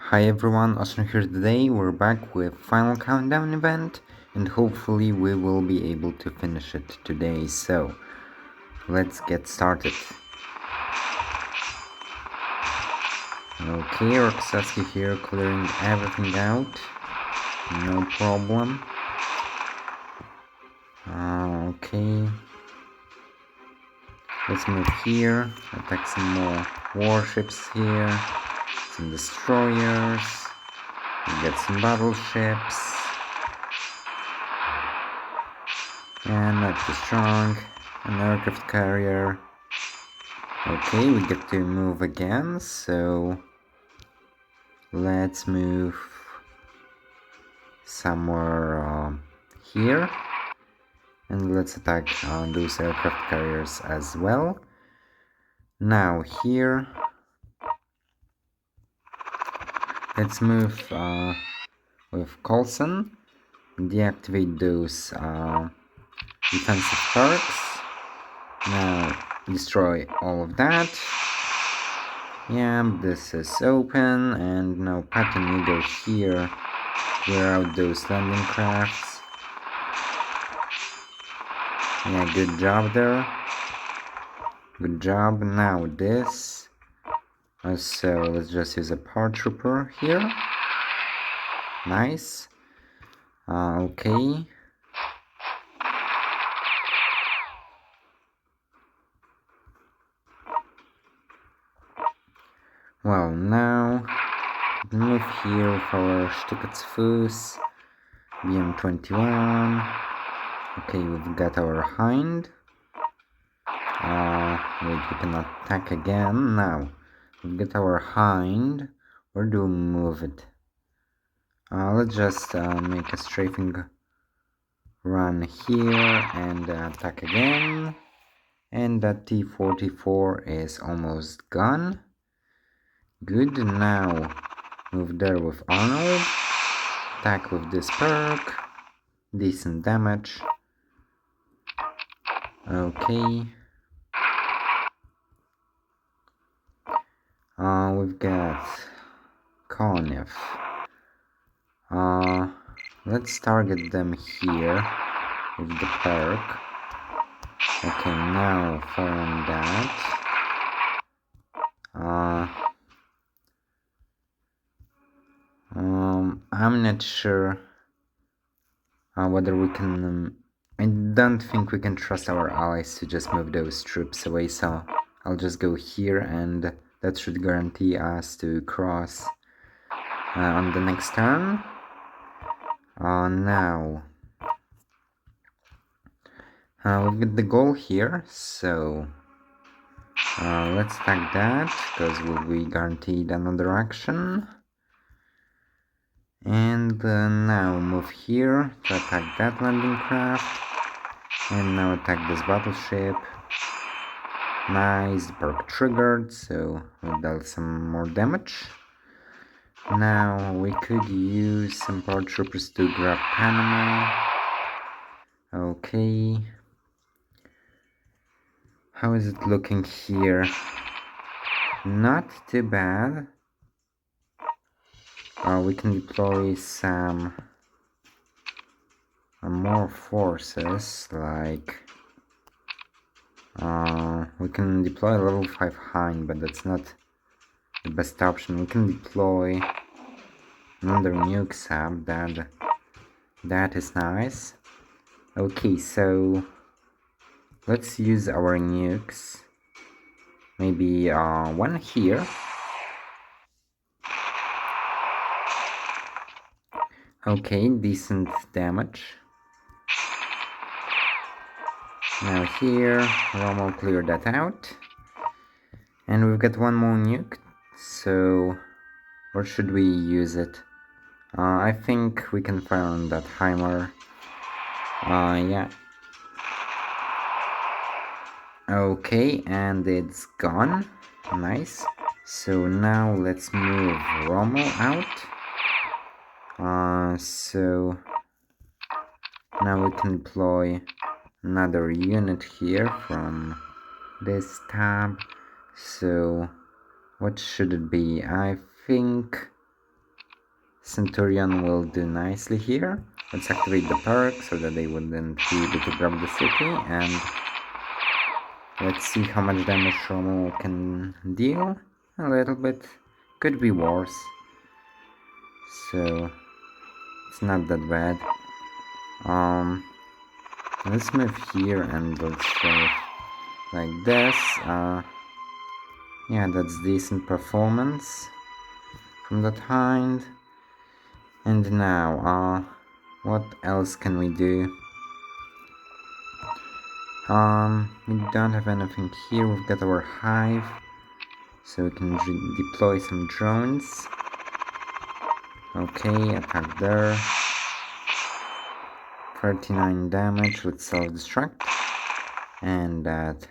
Hi everyone, Austin here today. We're back with final countdown event and hopefully we will be able to finish it today. So let's get started. Okay, Roxaski here clearing everything out. No problem. Okay. Let's move here. Attack some more warships here. Some destroyers. We get some battleships. And not too strong. An aircraft carrier. Okay, we get to move again, so let's move somewhere here. And let's attack those aircraft carriers as well. Now here, let's move with Coulson. Deactivate those defensive perks. Now destroy all of that. Yeah, this is open, and now Patton Eagle here. Clear out those landing crafts. Yeah, good job there. Good job. Now this. So let's just use a paratrooper here. Nice. Okay. Well, now move here with our Stukat's BM-21. Okay, we've got our Hind. Wait, we cannot attack again. Now, we've got our Hind. Where do we move it? Let's just make a strafing run here and attack again. And that T-44 is almost gone. Good, now move there with Arnold. Attack with this perk. Decent damage. Okay. We've got Konev. Let's target them here with the perk. Okay, now fire on that. I'm not sure whether we can. I don't think we can trust our allies to just move those troops away, so I'll just go here, and that should guarantee us to cross on the next turn. Now we've got the goal here, so let's attack that, because we'll be guaranteed another action. And now move here to attack that landing craft, and now attack this battleship. Nice, perk triggered, so we'll deal some more damage. Now we could use some paratroopers to grab Panama. Okay. How is it looking here? Not too bad. We can deploy some more forces, like we can deploy level 5 Hind, but that's not the best option. We can deploy another nuke sub, that is nice. Okay, so let's use our nukes. Maybe one here. Okay, decent damage. Now here, Rommel cleared that out. And we've got one more nuke, so where should we use it? I think we can fire on that Heimer. Yeah. Okay, and it's gone. Nice. So now let's move Rommel out. So now we can deploy another unit here from this tab. So what should it be? I think Centurion will do nicely here. Let's activate the perk so that they wouldn't be able to grab the city, and let's see how much damage Rommel can deal. A little bit. Could be worse. So it's not that bad. Let's move here and let's try like this. Yeah, that's decent performance from that hind. And now, what else can we do? We don't have anything here. We've got our hive, so we can deploy some drones. Okay, attack there. 39 damage with self-destruct, and that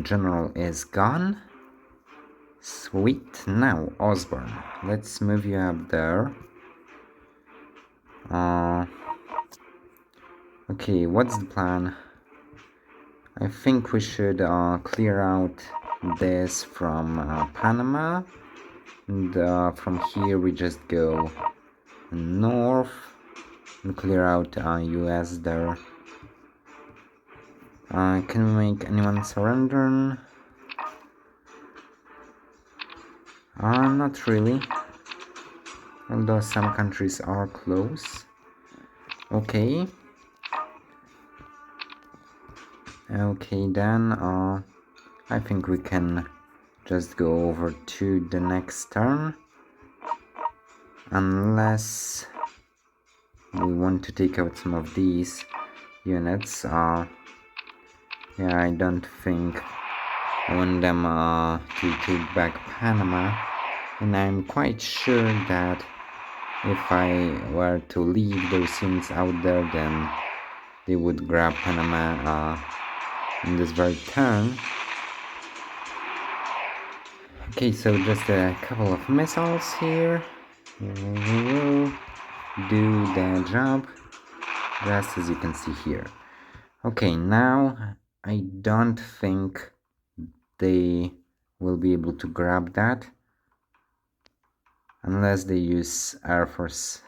general is gone. Sweet. Now Osborne, let's move you up there. Okay, what's the plan? I think we should clear out this from Panama, and from here we just go north and clear out US there. Can we make anyone surrender? Not really, although some countries are close. Okay. Okay then, I think we can just go over to the next turn, unless we want to take out some of these units. Yeah, I don't think I want them to take back Panama, and I'm quite sure that if I were to leave those units out there, then they would grab Panama in this very turn. Okay, so just a couple of missiles here will do the job, just as you can see here. Okay, now I don't think they will be able to grab that unless they use Air Force.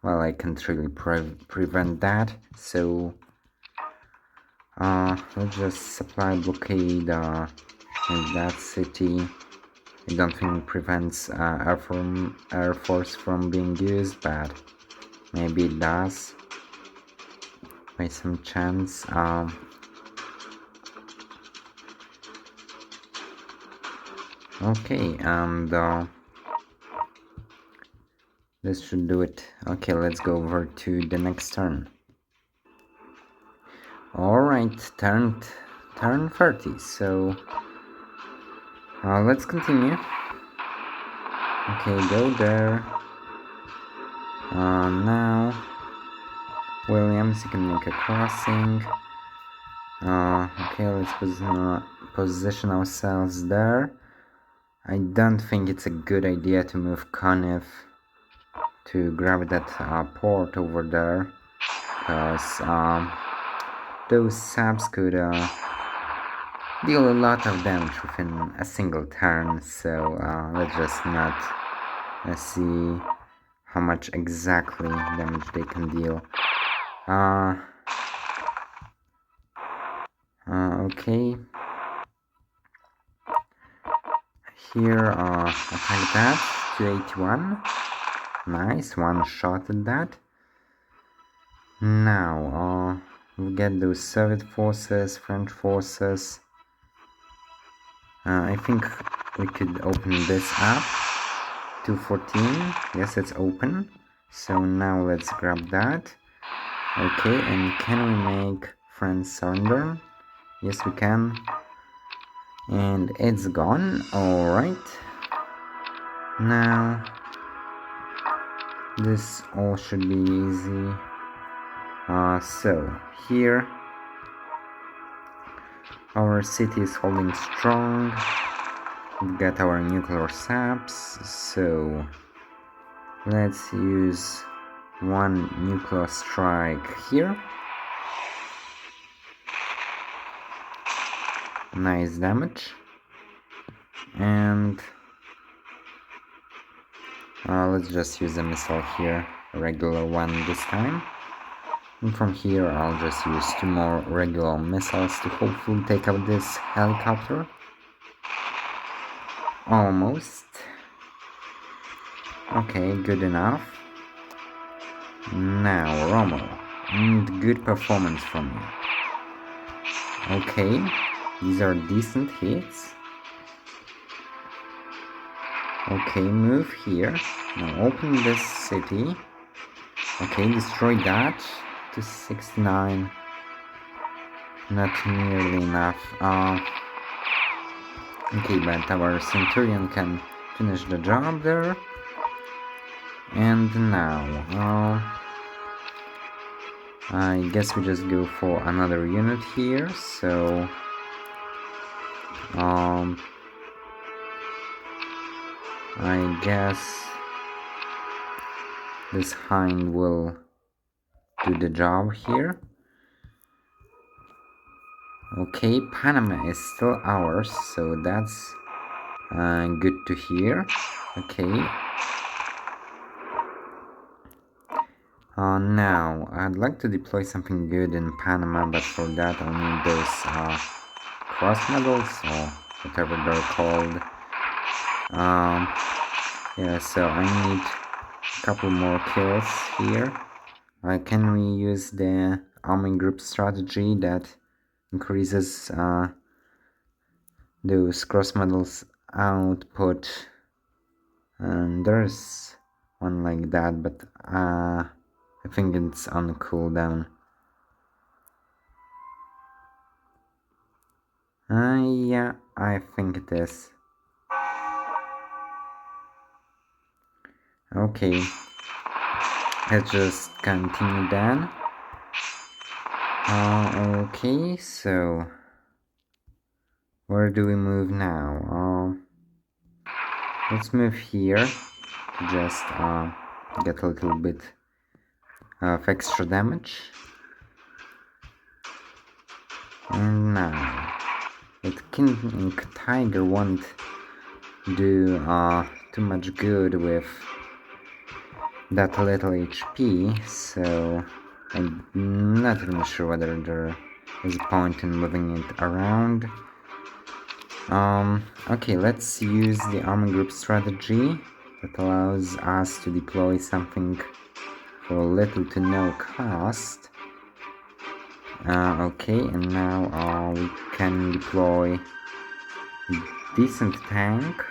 Well, I can't really prevent that, so let's just supply blockade in that city. I don't think it prevents Air Force from being used, but maybe it does by some chance. Okay, and this should do it. Okay, let's go over to the next turn. Alright, turn 30, so let's continue. Okay, go there. Now, Williams, you can make a crossing. Okay, let's position ourselves there. I don't think it's a good idea to move Conif to grab that port over there, because those subs could deal a lot of damage within a single turn, so let's just not see how much exactly damage they can deal. Okay. Here, attack that, 281. Nice, one shot at that. Now, we get those Soviet forces, French forces. I think we could open this up. 214, yes, it's open. So now let's grab that. Okay, and can we make France surrender? Yes, we can. And it's gone. Alright. Now, this all should be easy. So, here, our city is holding strong. We've got our nuclear saps, so let's use one nuclear strike here. Nice damage. And Let's just use a missile here, a regular one this time. And from here I'll just use 2 more regular missiles to hopefully take out this helicopter. Almost. Okay, good enough. Now, Romo. And good performance from you. Okay, these are decent hits. Okay, move here. Now open this city. Okay, destroy that to 69. Not nearly enough. Okay, but our Centurion can finish the job there. And now, I guess we just go for another unit here. So, I guess this Hind will do the job here. Okay, Panama is still ours, so that's good to hear. Okay. Now, I'd like to deploy something good in Panama, but for that I'll need those cross medals, or whatever they're called. Yeah, so I need a couple more kills here. Can we use the army group strategy that increases those cross medals output? And there's one like that, but I think it's on cooldown. Yeah, I think it is. Okay, let's just continue then. Okay, so where do we move now? Let's move here to just get a little bit of extra damage. And now, it King Tiger won't do too much good with that little HP, so I'm not even sure whether there is a point in moving it around. Okay, let's use the army group strategy that allows us to deploy something for little to no cost. Okay, and now we can deploy decent tank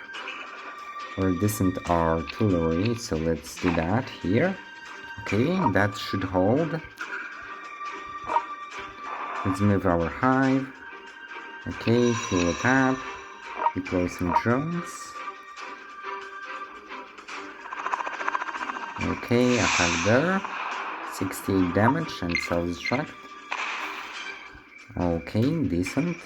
or decent artillery, so let's do that here. Okay, that should hold. Let's move our hive. Okay, fill it up. Deploy some drones. Okay, attack there. 68 damage and self-destruct. Okay, decent.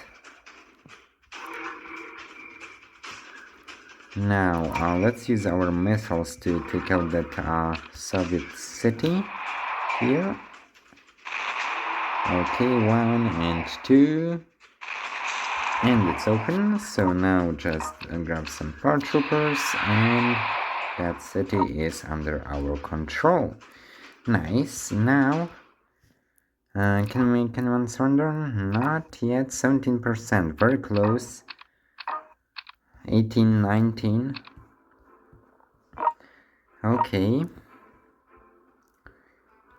Now, let's use our missiles to take out that Soviet city here. Okay, 1 and 2. And it's open, so now just grab some paratroopers, and that city is under our control. Nice. Now, can anyone surrender? Not yet. 17%, very close. 18, 19. Okay.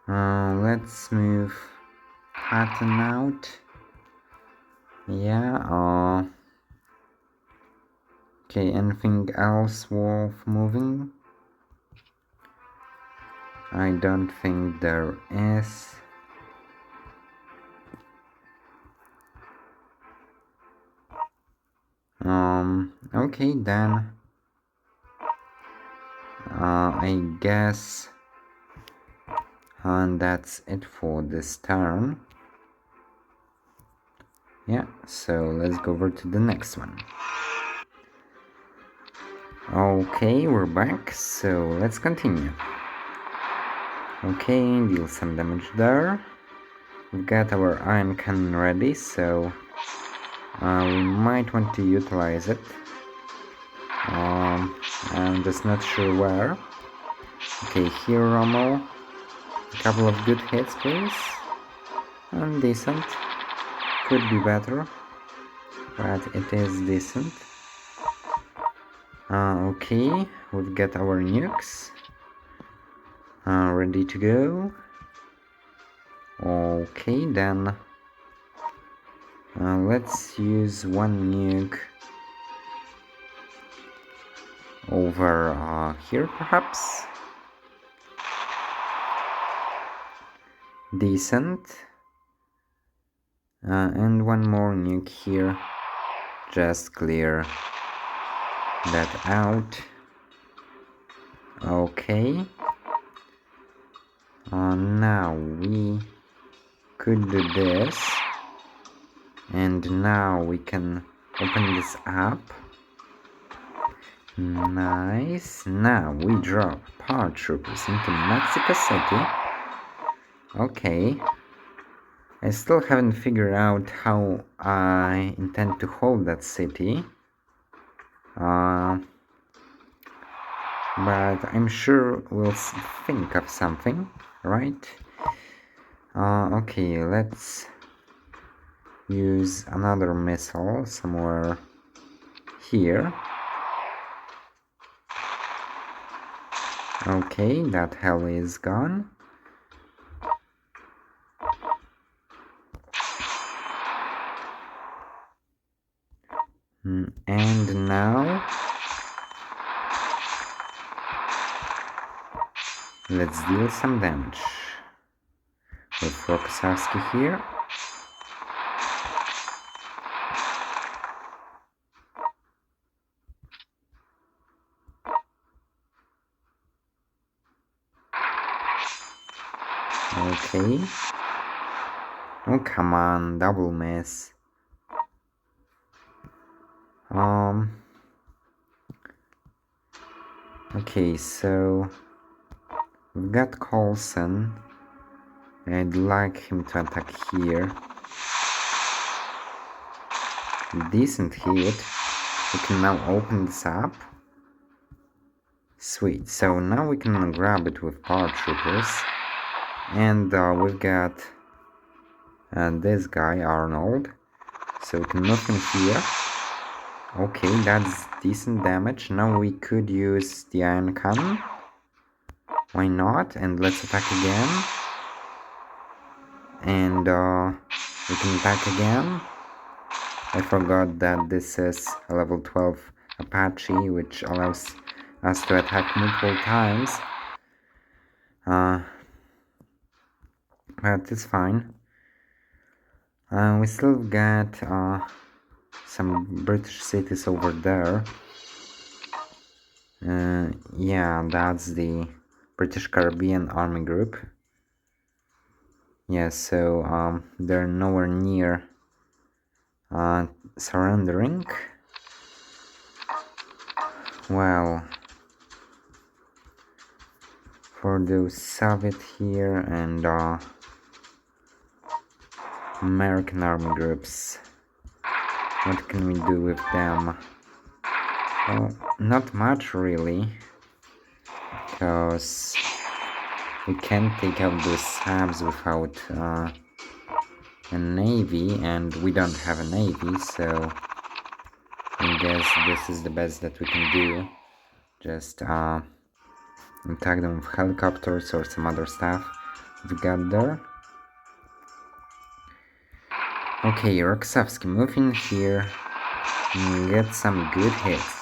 Let's move Patton out. Yeah, okay, anything else worth moving? I don't think there is. Okay then. I guess and that's it for this turn. Yeah, so let's go over to the next one. Okay, we're back, so let's continue. Okay, deal some damage there. We've got our iron cannon ready, so we might want to utilize it. I'm just not sure where. Okay, here Rommel. A couple of good hits, please. And decent. Could be better, but it is decent. Okay, we've got our nukes. Ready to go. Okay, then. Let's use one nuke over here, perhaps. Decent. And one more nuke here. Just clear that out. Okay. Now we could do this. And now we can open this up. Nice. Now we drop paratroopers into Mexico City. Okay. I still haven't figured out how I intend to hold that city. But I'm sure we'll think of something, right? Okay, let's use another missile somewhere here. Okay, that heli is gone. And now let's deal some damage with Rokossowski here. Okay. Oh, come on, double miss. Okay, so we've got Coulson. I'd like him to attack here. Decent hit. We can now open this up. Sweet, so now we can grab it with paratroopers. And we've got this guy, Arnold. So we can move him here. Okay, that's decent damage. Now we could use the ion cannon. Why not? And let's attack again. And we can attack again. I forgot that this is a level 12 Apache, which allows us to attack multiple times. But it's fine. We still got some British cities over there. Yeah, that's the British Caribbean Army Group. Yeah, so they're nowhere near surrendering. Well, for those Soviet here and American army groups, what can we do with them? Well, not much really, because we can't take out those Sabs without a navy, and we don't have a navy, so I guess this is the best that we can do. Just attack them with helicopters or some other stuff we got there. Okay, Rokossowski, move in here and get some good hits.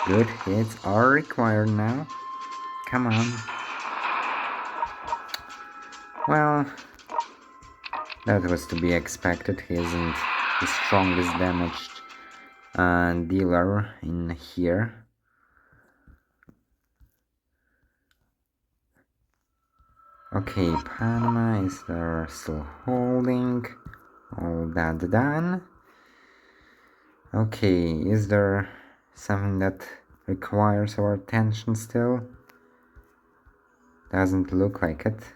Good hits are required now. Come on. Well, that was to be expected. He isn't the strongest damaged dealer in here. Okay, Panama is there still holding. All that done. Okay, is there something that requires our attention still? Doesn't look like it.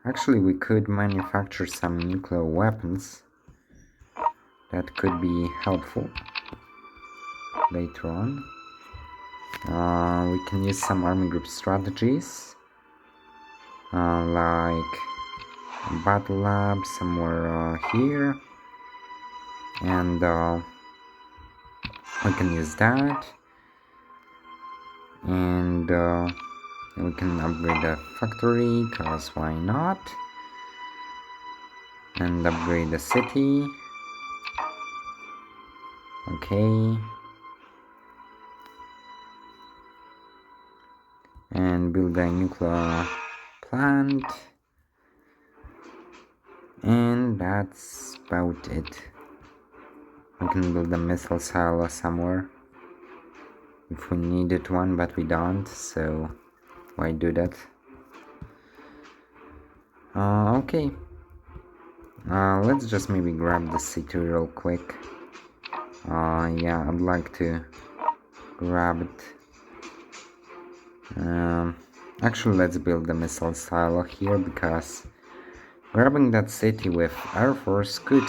Actually, we could manufacture some nuclear weapons. That could be helpful later on. we can use some army group strategies, like battle lab somewhere here, and we can use that, and we can upgrade the factory, cause why not, and upgrade the city. Okay, and build a nuclear plant, and that's about it. We can build a missile silo somewhere if we needed one, but we don't, so why do that? Okay, let's just maybe grab the city real quick. Yeah, I'd like to grab it. Actually, let's build the missile silo here, because grabbing that city with Air Force could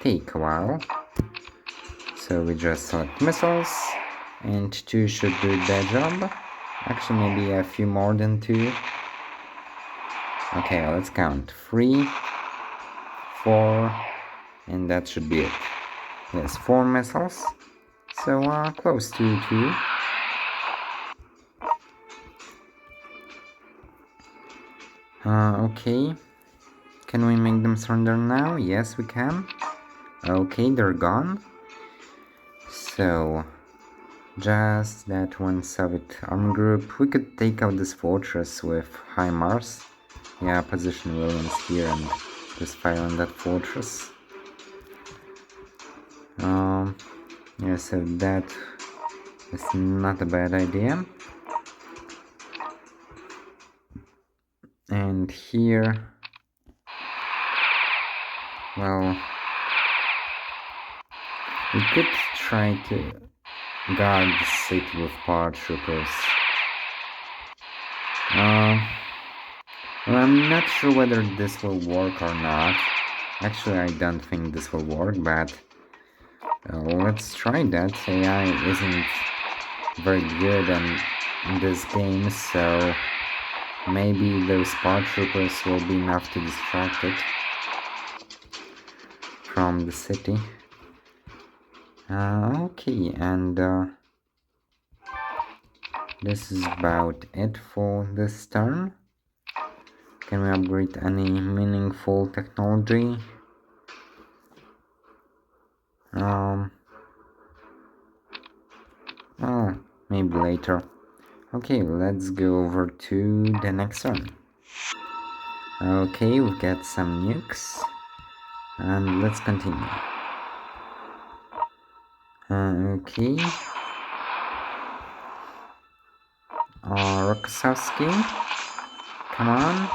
take a while. So we just select missiles, and 2 should do the job. Actually, maybe a few more than 2. Okay, let's count. 3, 4, and that should be it. Yes, 4 missiles. So close to 2. Okay. Can we make them surrender now? Yes, we can. Okay, they're gone. So, just that one Soviet army group. We could take out this fortress with HIMARS. Yeah, position Williams here and just fire on that fortress. Yeah, so that is not a bad idea. And here, well, we could try to guard the city with paratroopers. Well, I'm not sure whether this will work or not. Actually, I don't think this will work, but let's try that. AI isn't very good in this game, so maybe those paratroopers will be enough to distract it from the city. Okay, and this is about it for this turn. Can we upgrade any meaningful technology? Oh, maybe later. Okay, let's go over to the next one. Okay, we've got some nukes, and let's continue. Okay. Rokossovsky, come on.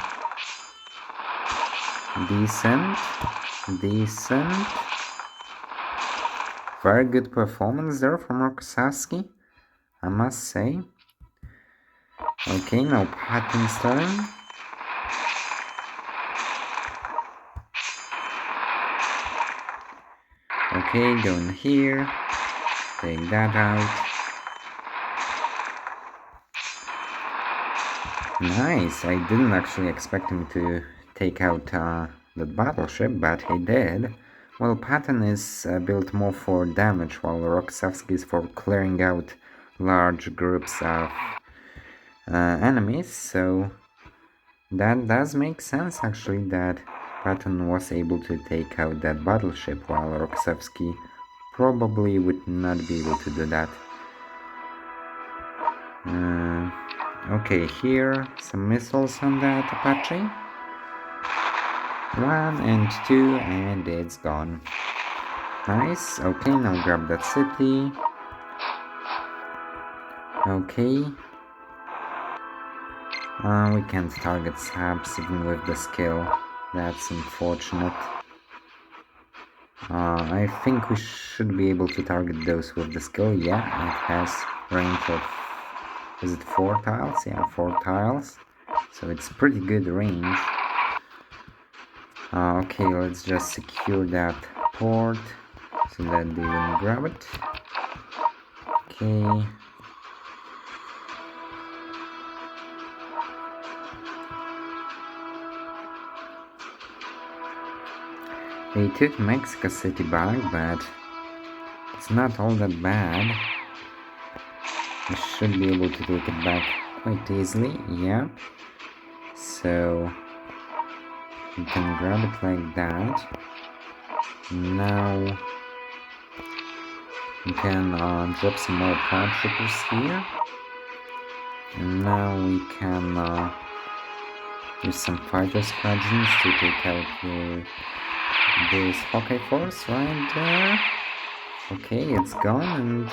Decent. Very good performance there from Rokossovsky, I must say. Okay, now Patton's turn. Okay, going here. Take that out. Nice, I didn't actually expect him to take out the battleship, but he did. Well, Patton is built more for damage, while Rokossovsky is for clearing out large groups of enemies, so that does make sense actually, that Patton was able to take out that battleship, while Rokossovsky probably would not be able to do that. Okay, here, some missiles on that Apache. 1 and 2, and it's gone. Nice. Okay, now grab that city. Okay. We can't target subs even with the skill. That's unfortunate. I think we should be able to target those with the skill. Yeah, it has range of... is it 4 tiles? Yeah, 4 tiles. So it's pretty good range. Okay, let's just secure that port so that they won't grab it. Okay. They took Mexico City back, but it's not all that bad. We should be able to take it back quite easily, yeah. So we can grab it like that. Now we can drop some more paratroopers here. And now we can use some fighter squadrons to take out this Hawkeye force right there. Okay, it's gone and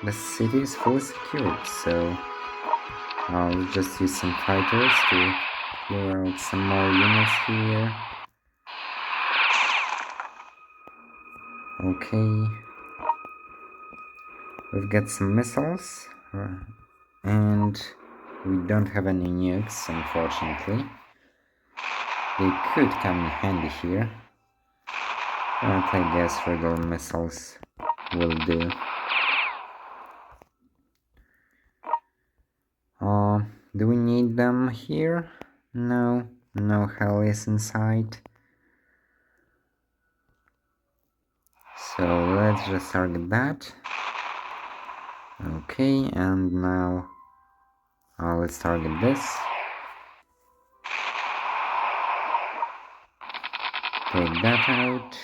the city is fully secured, so I'll just use some fighters to clear out some more units here. Okay, we've got some missiles, and we don't have any nukes, unfortunately. They could come in handy here, but I guess regular missiles will do. Do we need them here? No, no helis in sight. So let's just target that. Okay, and now let's target this. Take that out.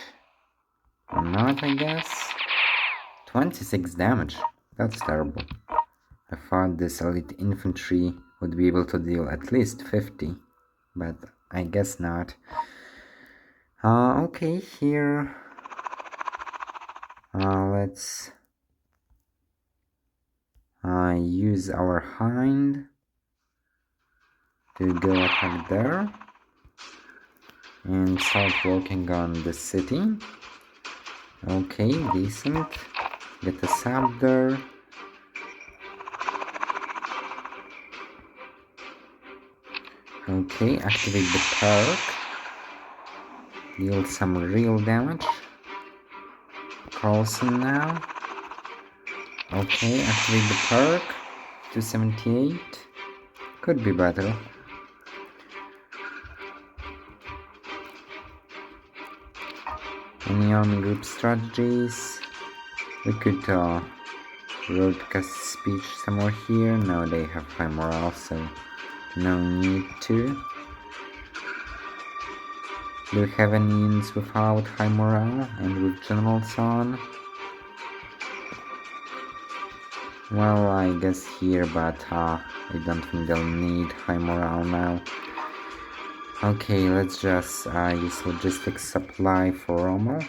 Or not, I guess. 26 damage. That's terrible. I thought this elite infantry would be able to deal at least 50, but I guess not. Okay, here let's use our hind to go attack there and start working on the city. Okay, decent. Get a sub there. Okay, activate the perk. Deal some real damage. Carlson now. Okay, activate the perk. 278. Could be better. Any army group strategies? We could broadcast speech somewhere here. No, they have high morale, so no need to. Do we have any units without high morale and with generals on? Well, I guess here, but I don't think they'll need high morale now. Okay, let's just use logistics supply for Rommel.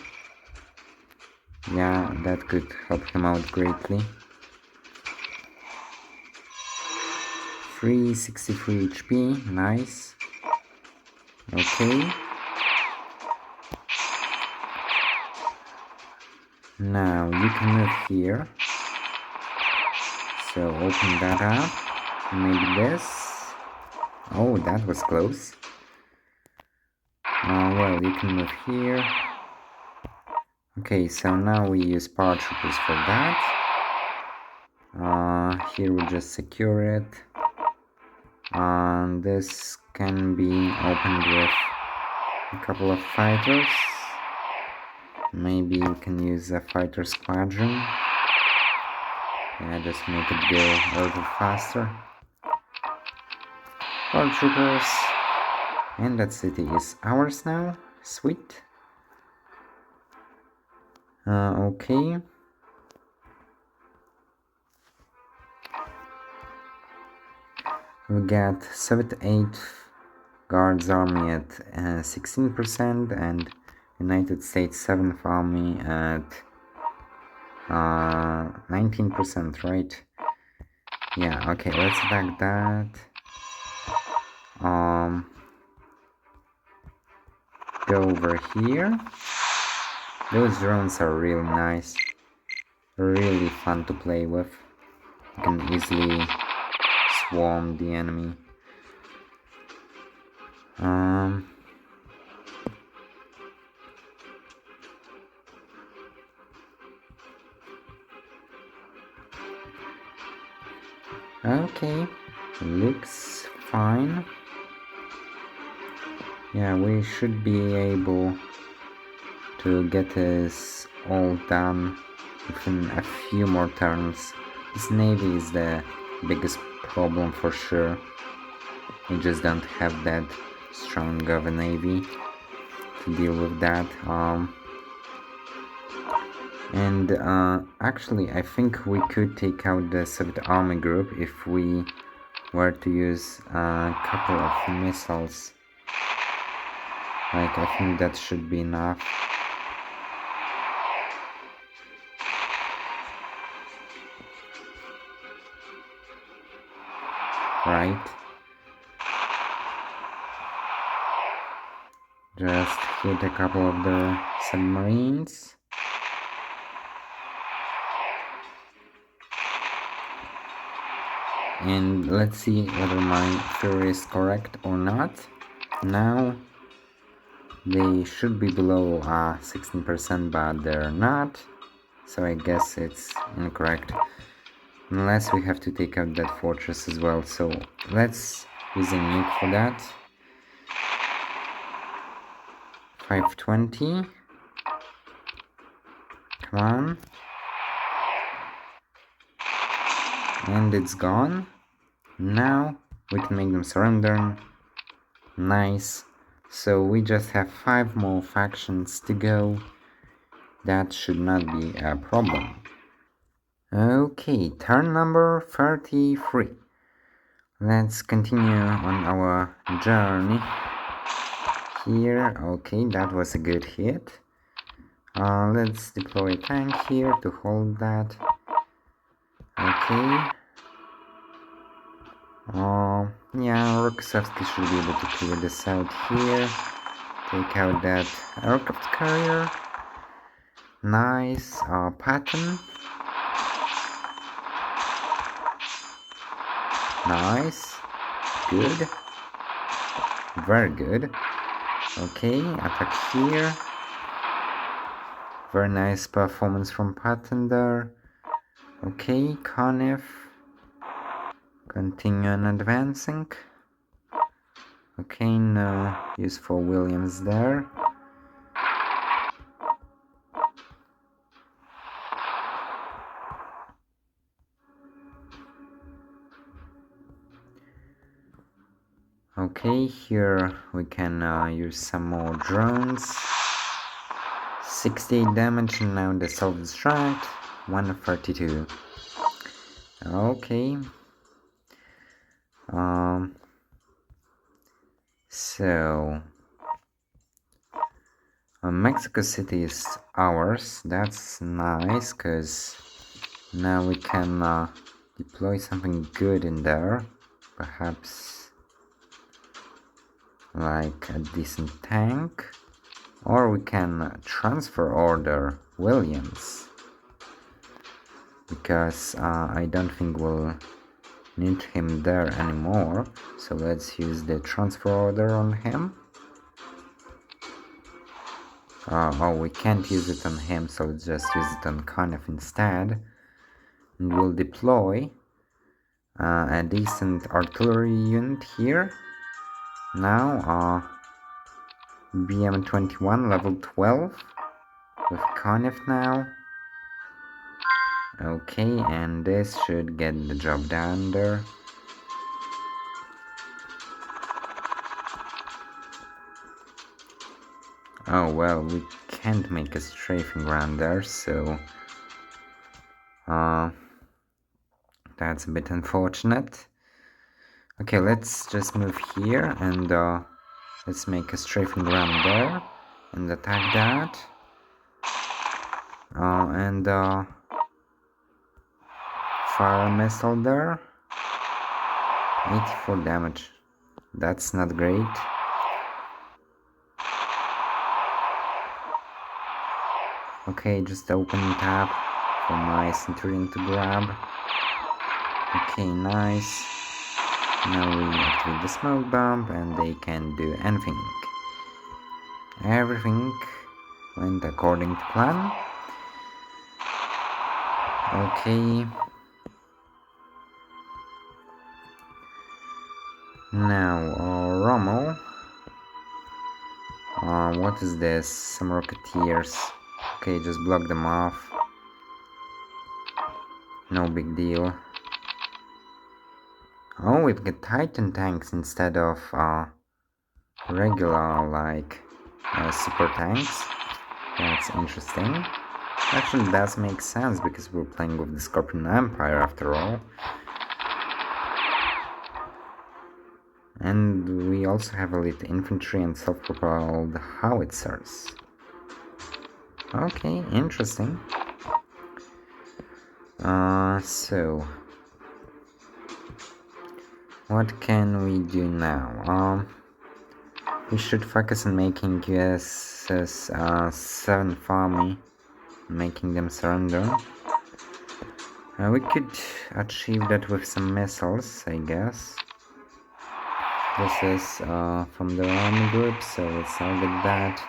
Yeah, that could help him out greatly. 363 HP, nice. Okay. Now you can move here. So open that up. Maybe this. Oh, that was close. Well, you can move here. Okay, so now we use paratroopers for that. Here we just secure it. This can be opened with a couple of fighters. Maybe we can use a fighter squadron. Yeah, just make it go a little faster. Paratroopers. And that city is ours now. Sweet. Okay. We got 78th Guards Army at 16% and United States 7th Army at 19%, right? Yeah, okay, let's attack that. Go over here. Those drones are really nice. Really fun to play with. You can easily swarm the enemy. Okay, looks fine. Yeah, we should be able to get this all done within a few more turns. This navy is the biggest problem for sure. We just don't have that strong of a navy to deal with that. Actually, I think we could take out the Soviet army group if we were to use a couple of missiles. Like, I think that should be enough. Right? Just hit a couple of the submarines. And let's see whether my theory is correct or not. Now they should be below 16%, but they're not. So I guess it's incorrect. Unless we have to take out that fortress as well. So let's use a nuke for that. 520. Come on. And it's gone. Now we can make them surrender. Nice. So we just have 5 more factions to go. That should not be a problem. Okay, turn number 33. Let's continue on our journey here. Okay, that was a good hit. Let's deploy a tank here to hold that. Okay. Yeah, Rokossovsky should be able to clear this out here. Take out that aircraft carrier. Nice. Patton. Nice. Good. Very good. Okay, attack here. Very nice performance from Patton there. Okay, Konev. Continue on advancing. Okay, no use for Williams there. Okay, here we can use some more drones. 68 damage and now the self-destruct. 132. Okay. So Mexico City is ours. That's nice, because now we can deploy something good in there. Perhaps like a decent tank. Or we can transfer order Williams. Because I don't think we'll need him there anymore. So let's use the transfer order on him. Oh, we can't use it on him, so let's just use it on Konev instead. And we'll deploy a decent artillery unit here. Now, BM-21 level 12 with Konev now. Okay, and this should get the job done there. Oh well, we can't make a strafing run there, so that's a bit unfortunate. Okay, let's just move here and let's make a strafing run there and attack that. And fire a missile there. 84 damage. That's not great. Okay, just open tab for my Centurion to grab. Okay, nice. Now we activate the smoke bomb and they can do anything. Everything went according to plan. Okay. Now, Rommel What is this? Some rocketeers. Okay, just block them off. No big deal. Oh, we've got Titan tanks instead of regular, like, super tanks. That's interesting. Actually, does make sense because we're playing with the Scorpion Empire after all. And we also have elite infantry and self-propelled howitzers. Okay, interesting. So what can we do now? We should focus on making USS 7th Army, making them surrender. We could achieve that with some missiles, I guess. This is from the army group, so let's target that.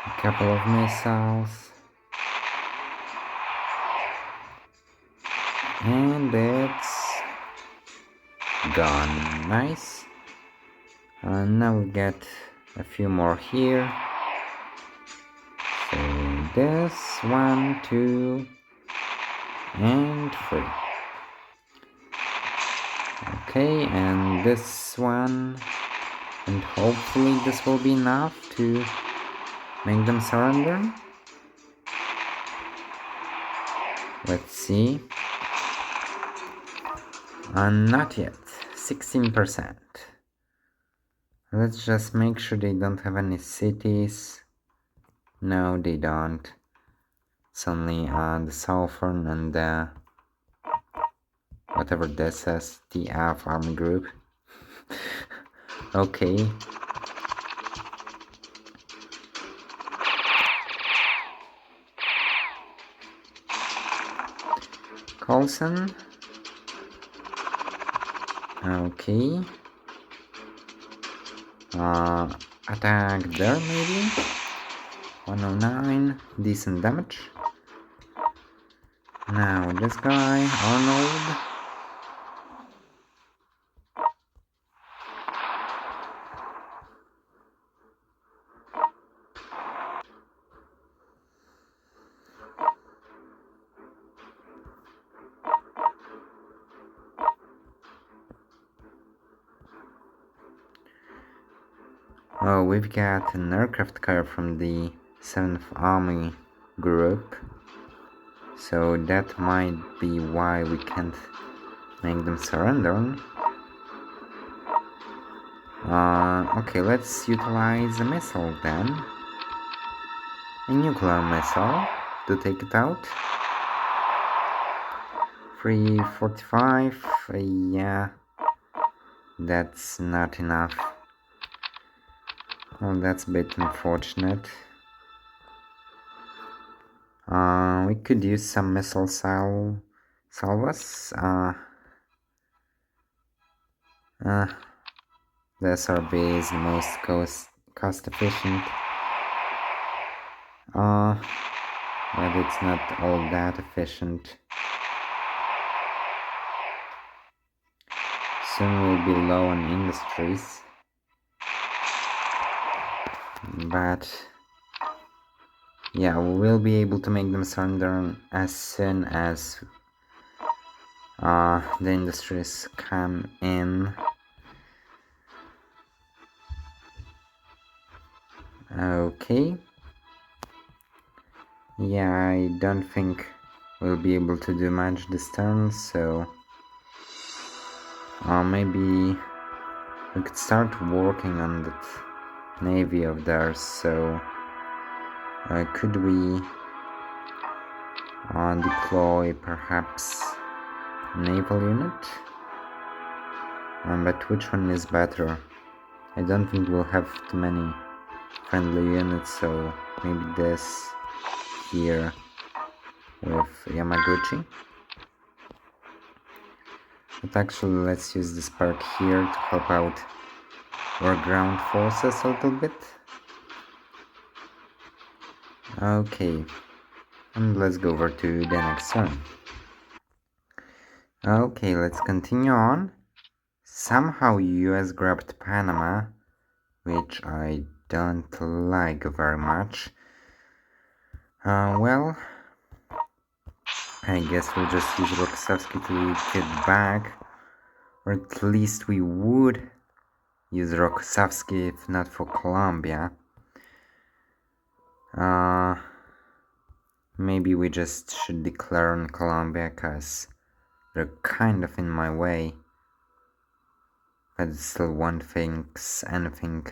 A couple of missiles. And it's gone. Nice. Now we get a few more here. So this, 1, 2, and 3. Okay, and this one, and hopefully this will be enough to make them surrender. Let's see. Not yet. 16%. Let's just make sure they don't have any cities. No, they don't. It's only the southern and the whatever this is, TF army group. Okay. Colson. Okay. Attack there maybe. 109. Decent damage. Now this guy, Arnold. Oh, we've got an aircraft carrier from the 7th Army group. So that might be why we can't make them surrender. Okay, let's utilize a missile then. A nuclear missile to take it out. 345, yeah, that's not enough. Well, that's a bit unfortunate. We could use some missile salvas. The SRB is the most cost efficient. But it's not all that efficient. Soon we'll be low on industries. But yeah, we will be able to make them surrender as soon as the industries come in. Okay. Yeah, I don't think we'll be able to do much this turn, so maybe we could start working on that navy of theirs. So could we deploy perhaps a naval unit? But which one is better? I don't think we'll have too many friendly units, so maybe this here with Yamaguchi. But actually, let's use this perk here to help out our ground forces a little bit. Okay, and let's go over to the next turn. Okay, let's continue on. Somehow US grabbed Panama, which I don't like very much. Well, I guess we'll just use Rokossovsky to get back, or at least we would use Rokossovsky if not for Colombia. Maybe we just should declare on Colombia, cause they're kind of in my way. But it still won't fix anything.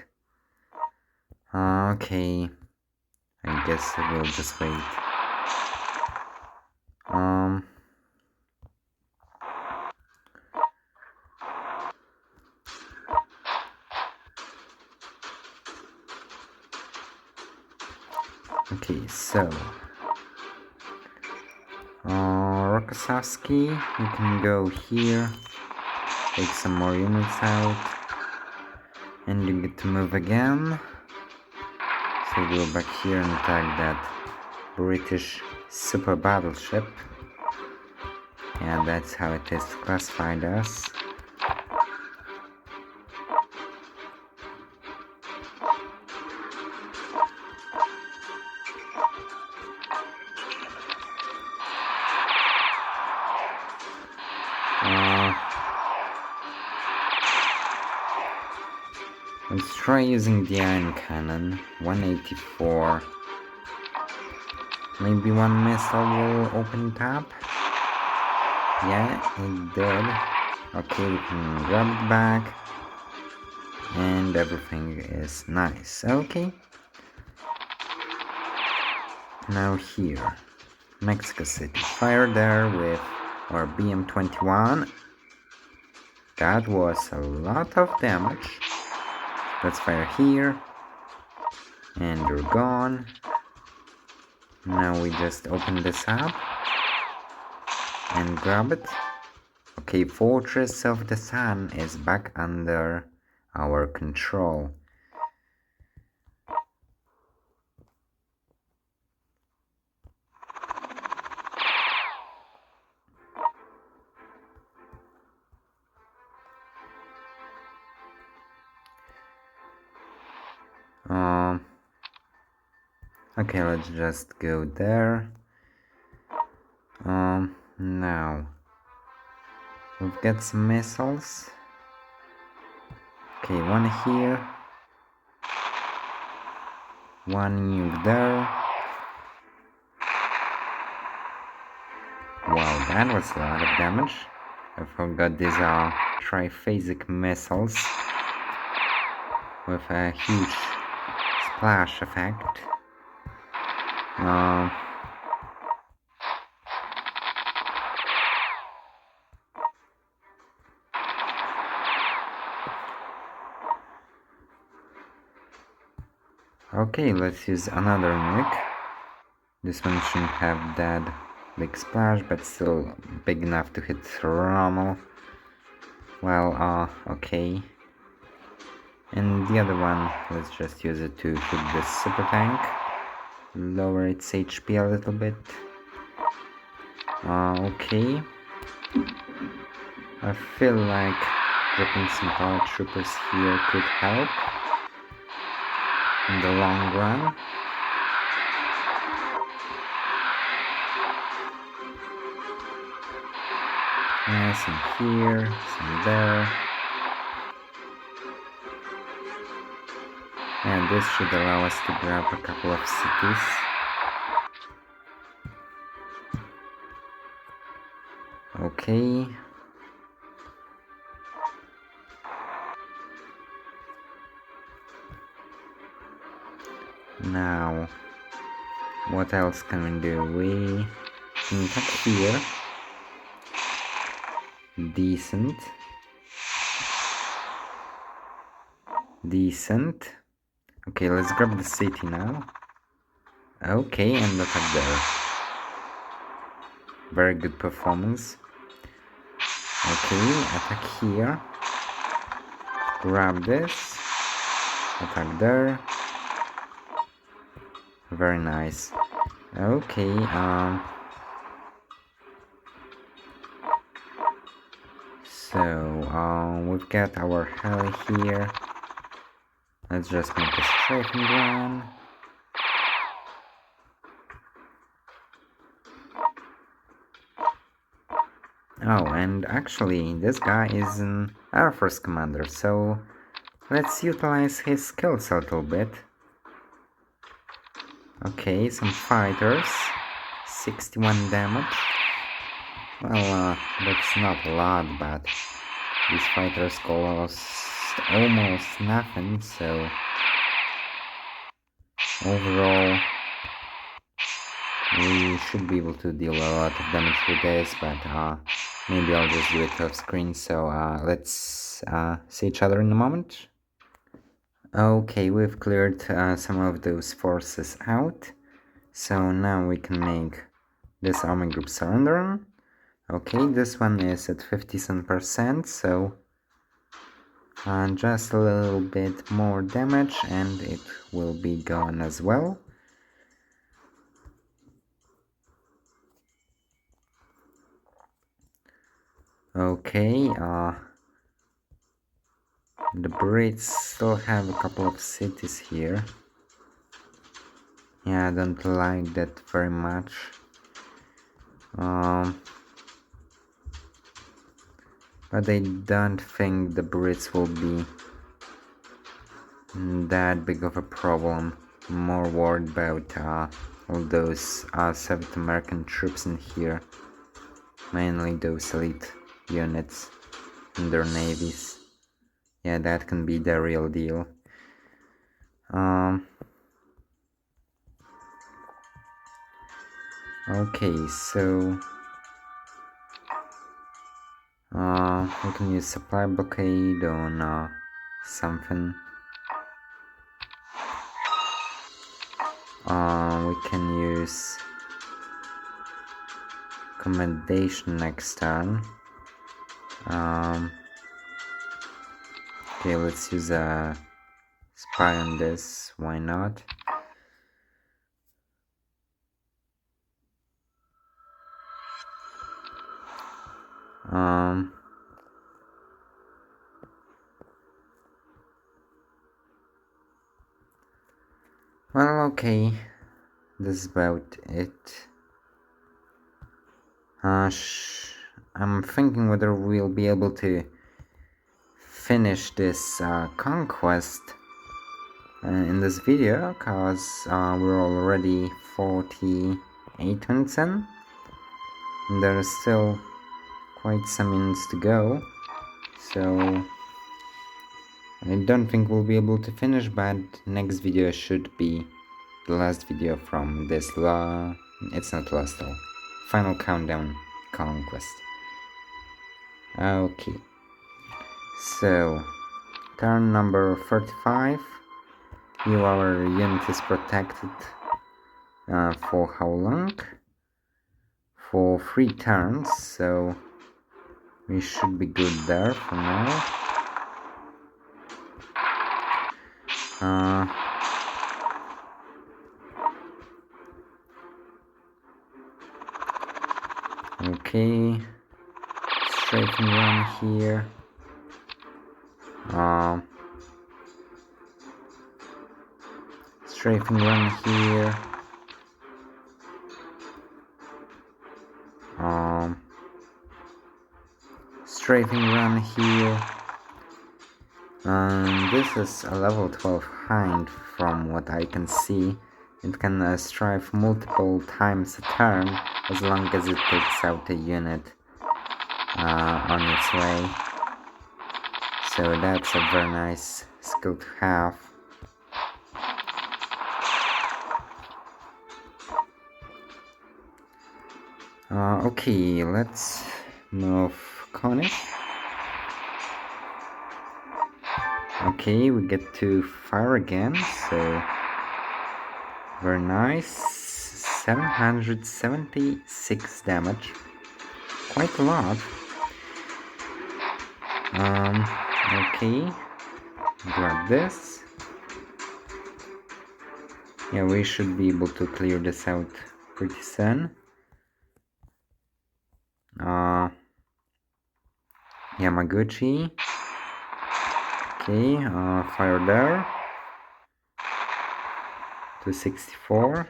Okay. I guess we'll just wait. Okay, so Rokossovsky, you can go here, take some more units out, and you get to move again. So go back here and attack that British super battleship. Yeah, that's how it is classified as. Let's try using the iron cannon. 184. Maybe one missile will open it up. Yeah, it did. Okay, we can grab it back. And everything is nice. Okay. Now here. Mexico City. Fire there with our BM-21. That was a lot of damage. Let's fire here. And they're gone. Now we just open this up. And grab it. Okay, Fortress of the Sun is back under our control. Okay, let's just go there. Now we've got some missiles. Okay, one here, one nuke there. Wow, that was a lot of damage. I forgot these are triphasic missiles with a huge splash effect. Okay, let's use another nuke. This one shouldn't have that big splash, but still big enough to hit Rommel. Well, okay. And the other one, let's just use it to hit this super tank. Lower its HP a little bit. Okay. I feel like dropping some paratroopers here could help in the long run. Yeah, some here, some there. And this should allow us to grab a couple of cities. Okay. Now, what else can we do? We can attack here. Decent. Decent. Okay, let's grab the city now. Okay, and attack there. Very good performance. Okay, attack here. Grab this. Attack there. Very nice. Okay, so we've got our heli here. Let's just make a strafing run. Oh, and actually, this guy is an Air Force commander, so let's utilize his skills a little bit. Okay, some fighters. 61 damage. Well, that's not a lot, but these fighters cost almost nothing, so overall we should be able to deal a lot of damage with this, but maybe I'll just do it off screen, so let's see each other in a moment. Okay, we've cleared some of those forces out, so now we can make this army group surrender. Okay, this one is at 57%, so just a little bit more damage and it will be gone as well. Okay, the Brits still have a couple of cities here. Yeah, I don't like that very much. But I don't think the Brits will be that big of a problem. I'm more worried about all those South American troops in here. Mainly those elite units and their navies. Yeah, that can be the real deal. Okay, so we can use supply blockade on something. We can use commendation next turn. Okay, let's use a spy on this. Why not? Well, okay. This is about it. I'm thinking whether we'll be able to finish this conquest in this video, cause we're already 48 minutes in. And there's still quite some minutes to go, so I don't think we'll be able to finish, but next video should be the last video from this it's not last though. Final countdown conquest. Okay. So, turn number 35. Our unit is protected for how long? For 3 turns, so we should be good there for now. Okay, strafing run here. Strafing run here. Strafing run here. This is a level 12 hind from what I can see. It can strafe multiple times a turn as long as it takes out a unit on its way. So that's a very nice skill to have. Okay, let's move Cornish. Okay, we get to fire again, so very nice. 776 damage, quite a lot. Okay, grab this. Yeah, we should be able to clear this out pretty soon. Yamaguchi. Okay, fire there. to 64.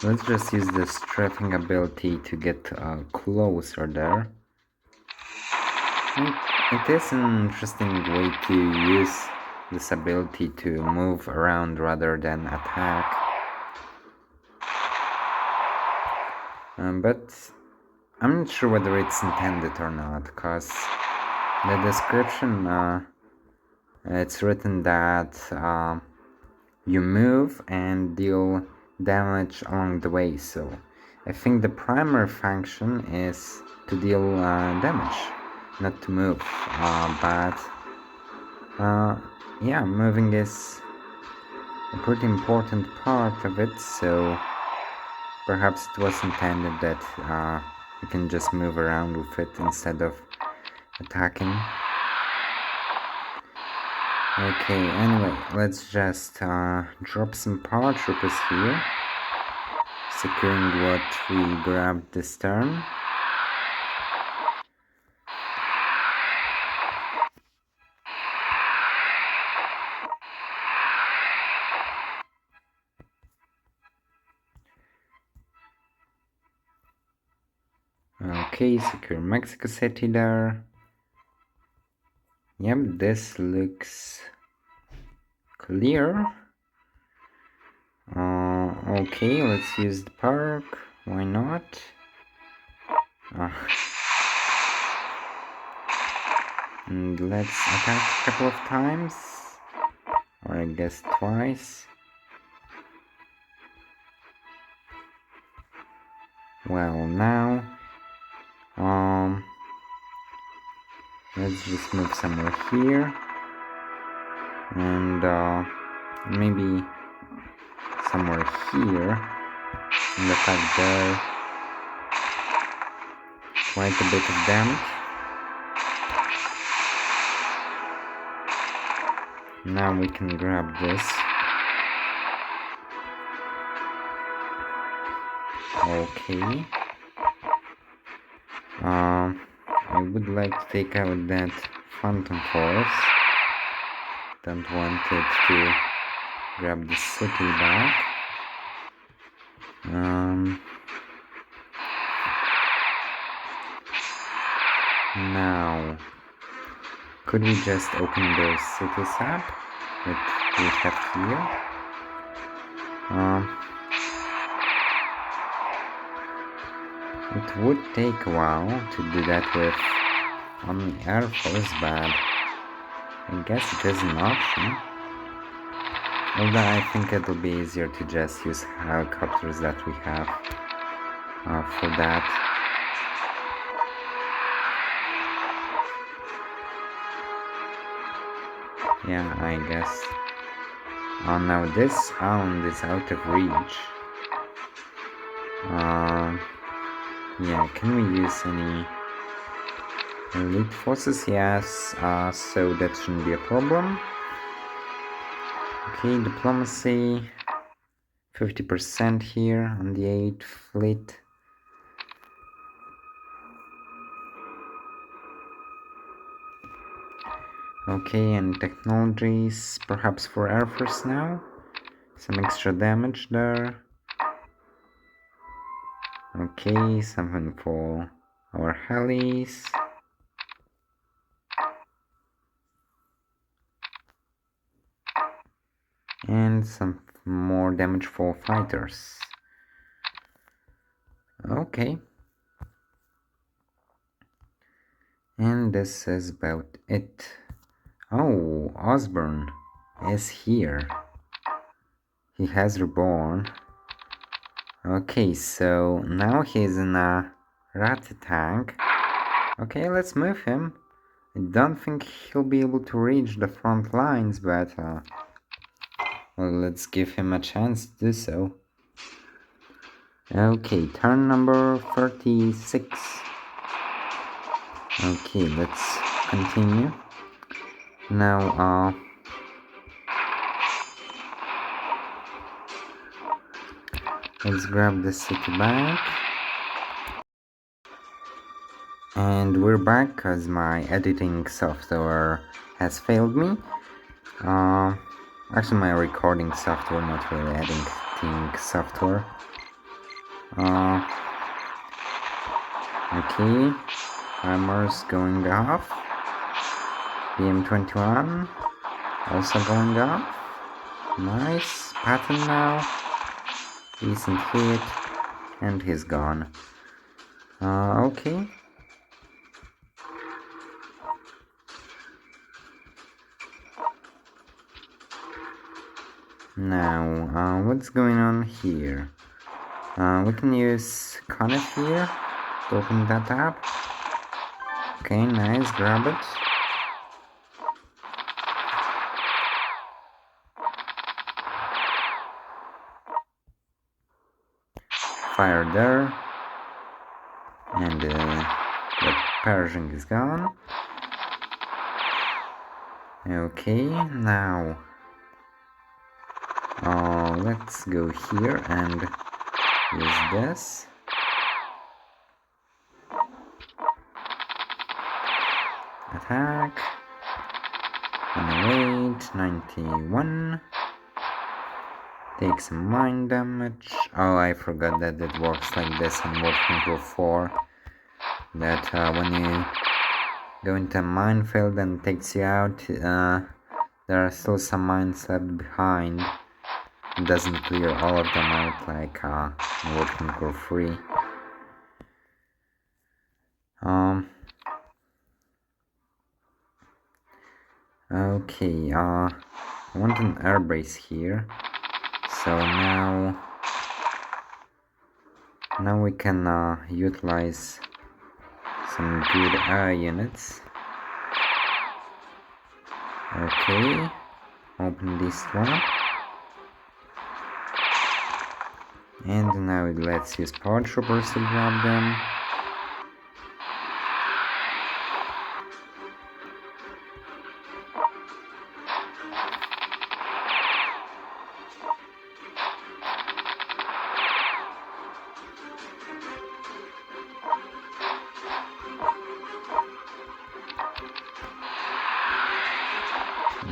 Let's just use the strafing ability to get closer there. It is an interesting way to use this ability to move around rather than attack. But I'm not sure whether it's intended or not, because the description, it's written that you move and deal damage along the way, so I think the primary function is to deal damage, not to move. Yeah, moving is a pretty important part of it, so perhaps it was intended that you can just move around with it instead of attacking. Okay, anyway, let's just drop some paratroopers here, securing what we grabbed this turn. Okay, secure Mexico City there. Yep, this looks clear. Okay, let's use the park. Why not? And let's attack a couple of times. Or I guess twice. Well, now let's just move somewhere here, and maybe somewhere here, and attack there. Quite a bit of damage. Now we can grab this. Okay. I would like to take out that Phantom Force. Don't want it to grab the city back. Now, could we just open those cities up that we have here? It would take a while to do that with only Air Force, but I guess it is an option. Although I think it'll be easier to just use helicopters that we have for that. Yeah, I guess. Oh, now this island is out of reach. Yeah, can we use any elite forces? Yes, so that shouldn't be a problem. Okay, diplomacy, 50% here on the 8th fleet. Okay, and technologies, perhaps for Air Force now. Some extra damage there. Okay, something for our helis. And some more damage for fighters. Okay. And this is about it. Oh, Osborne is here. He has reborn. Okay, so now he's in a rat tank. Okay, let's move him. I don't think he'll be able to reach the front lines, but well, let's give him a chance to do so. Okay, turn number 36. Okay, let's continue. Now, let's grab the city back. And we're back because my editing software has failed me. Actually, my recording software, not really editing software. Okay, timer's going off. PM21 also going off. Nice pattern now. Decent hit, and he's gone. Okay. Now, what's going on here? We can use Conif here to open that up. Okay, nice, grab it. Fire there. And the Pershing is gone. Okay, now let's go here and use this. Attack. 108, 91. Take some mine damage. Oh, I forgot that it works like this in Conqueror 4. That when you go into a minefield and it takes you out, there are still some mines left behind. It doesn't clear all of them out like in Conqueror 3. Okay, I want an airbase here. So now we can utilize some good air units. Okay, open this one. And now let's use power troopers to grab them.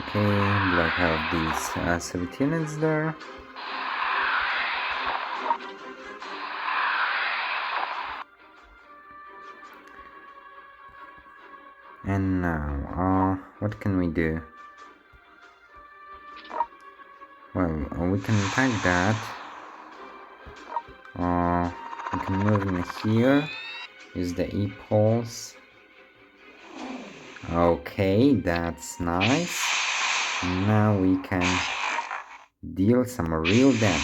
Okay, block out these Soviet units there. And now, what can we do? Well, we can attack that. We can move in here. Use the E-pulse. Okay, that's nice. Now we can deal some real damage.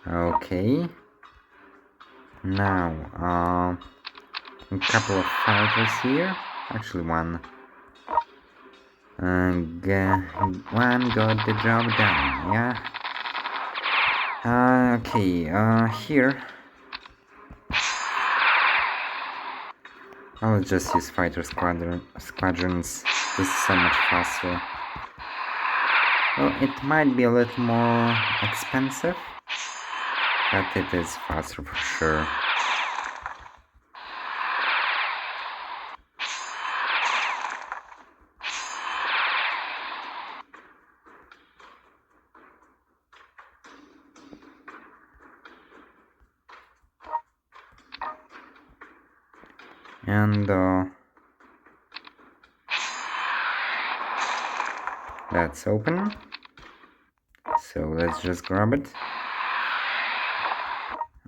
Okay. Now, a couple of fighters here. Actually, one. One got the job done, yeah. Okay, here. I'll just use fighter squadrons. This is so much faster. Well, it might be a little more expensive, but it is faster for sure. And that's open, so let's just grab it.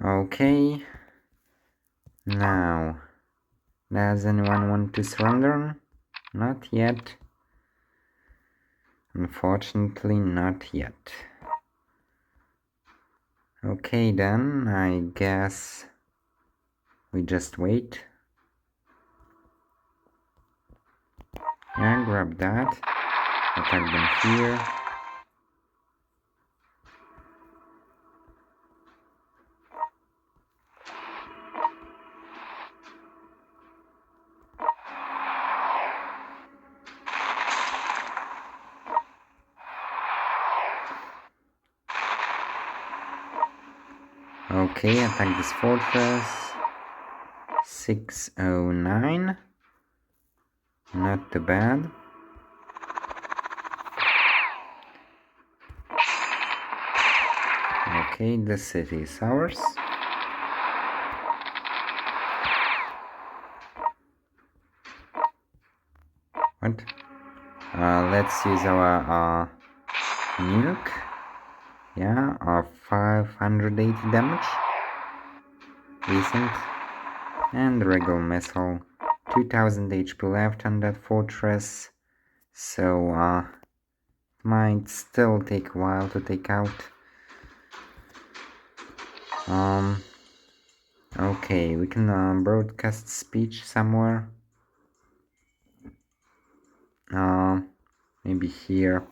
Okay, now does anyone want to surrender? Not yet, unfortunately, not yet. Okay, then I guess we just wait. And grab that, attack them here. Okay, attack this fortress. 609. Not too bad. Okay, the city is ours. What? Let's use our nuke. Yeah, 580 damage. Decent. And regular missile. 2000 HP left on that fortress. So, might still take a while to take out. Okay, we can broadcast speech somewhere. Maybe here.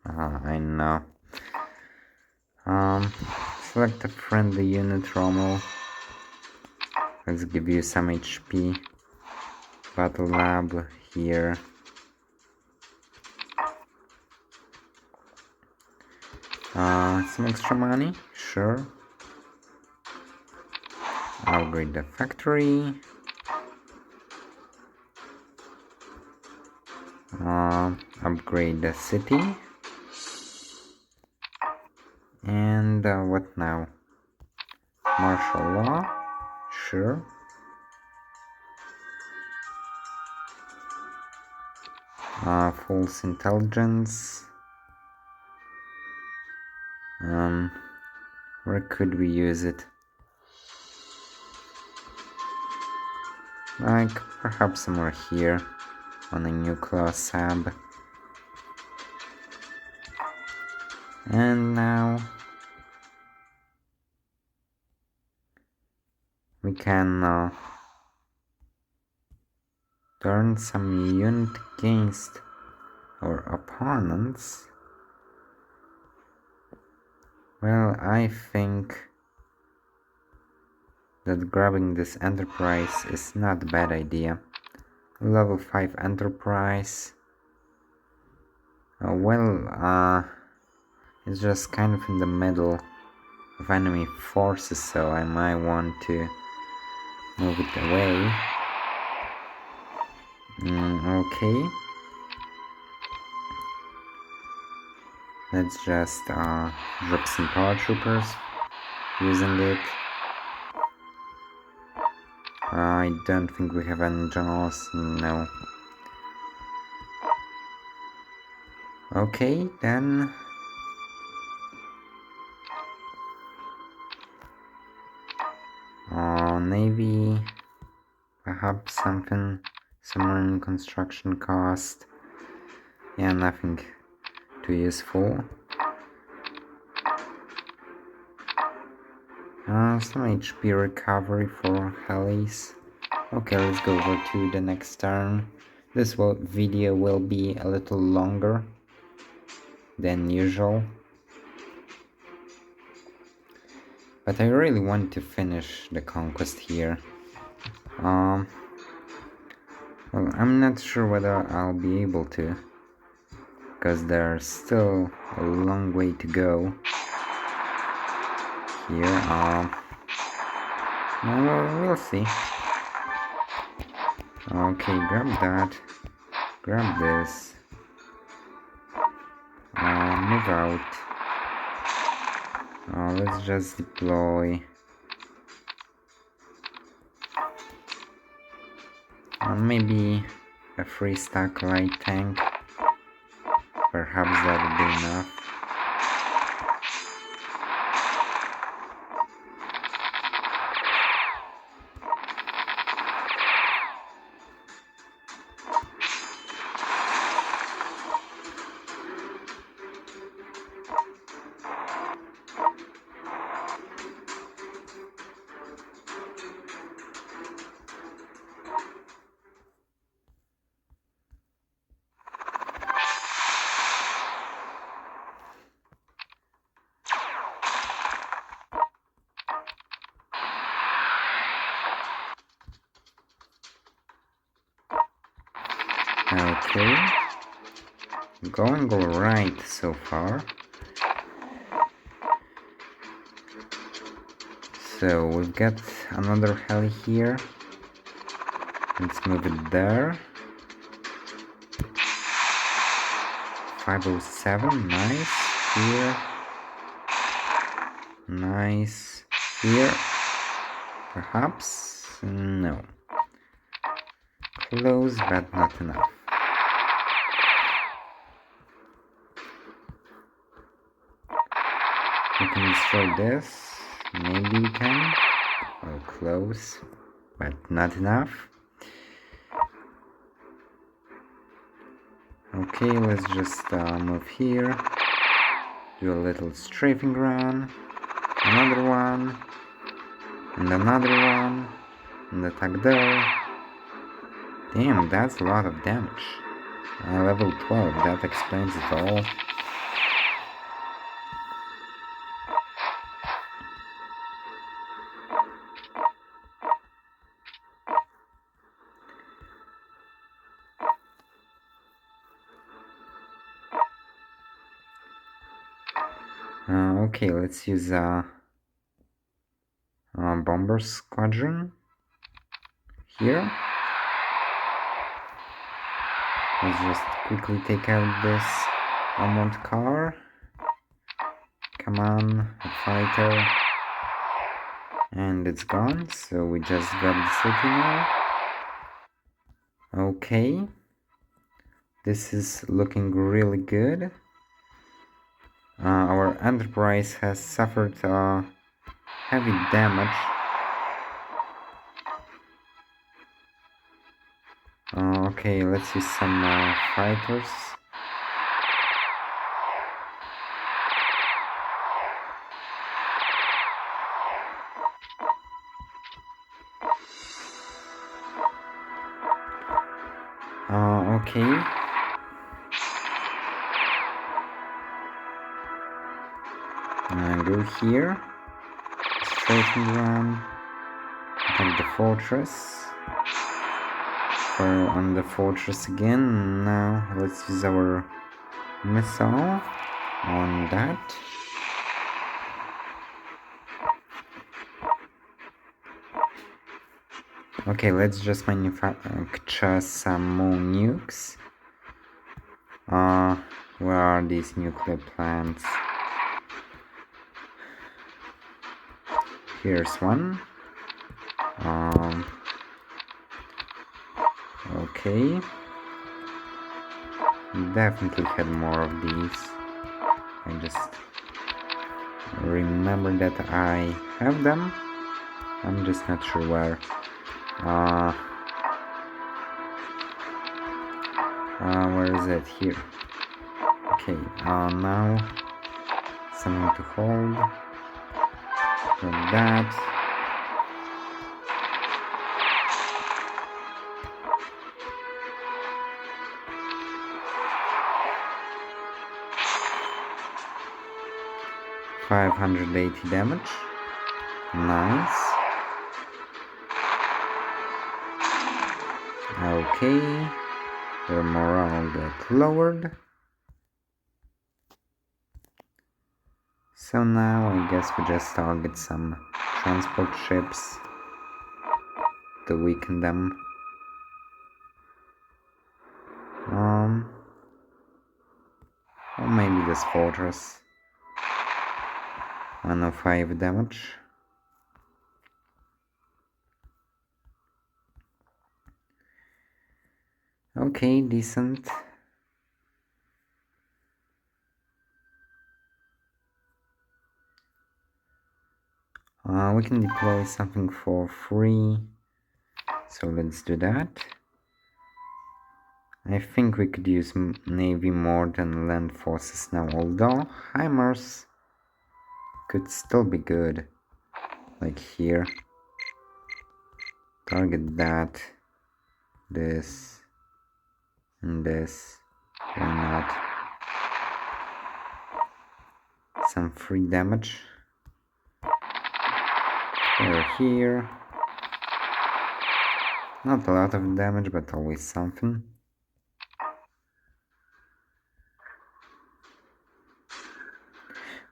I know. Select a friendly unit, Rommel. Let's give you some HP. Battle lab here. Some extra money, sure. Upgrade the factory. Upgrade the city. And what now? Martial law, sure. False intelligence. Where could we use it? Like, perhaps somewhere here, on a nuclear sub. And now we can turn some unit against our opponents. Well, I think that grabbing this enterprise is not a bad idea. Level 5 enterprise. It's just kind of in the middle of enemy forces, so I might want to move it away. Okay. Let's just drop some paratroopers using it. I don't think we have any generals, no. Okay, then. Navy, perhaps something somewhere in construction cost. Yeah, nothing too useful. Some HP recovery for helis. Okay, let's go over to the next turn. This video will be a little longer than usual. But I really want to finish the conquest here. Well, I'm not sure whether I'll be able to, because there's still a long way to go here. We'll see. Okay, grab that. Grab this. Move out. Let's just deploy. Maybe a 3-stack light tank. Perhaps that would be enough. Okay, going alright so far. So we've got another heli here. Let's move it there. 507, nice. Here. Nice. Here. Perhaps? No. Close, but not enough. We can destroy this. Maybe we can. Well, close, but not enough. Okay, let's just move here. Do a little strafing run. Another one. And another one. And attack there. Damn, that's a lot of damage. Level 12, that explains it all. Okay, let's use a bomber squadron here. Let's just quickly take out this armored car. Come on, a fighter. And it's gone, so we just got the city now. Okay. This is looking really good. Our Enterprise has suffered heavy damage. Okay, let's use some fighters. Okay. Go here. Straight and run. Attack the fortress. Fire on the fortress again. Now let's use our missile on that. Okay, let's just manufacture some more nukes. Where are these nuclear plants? Here's one. Okay. Definitely had more of these. I just remember that I have them. I'm just not sure where. Where is it? Here. Okay, now something to hold. Like that. $580 damage. Nice. Okay. Their morale got lowered. So now I guess we just target some transport ships to weaken them. Or maybe this fortress. 105 damage. Okay, decent. We can deploy something for free, so let's do that. I think we could use Navy more than land forces now, although HIMARS could still be good. Like here. Target that, this, and this. Why not? Some free damage. Here. Not a lot of damage, but always something.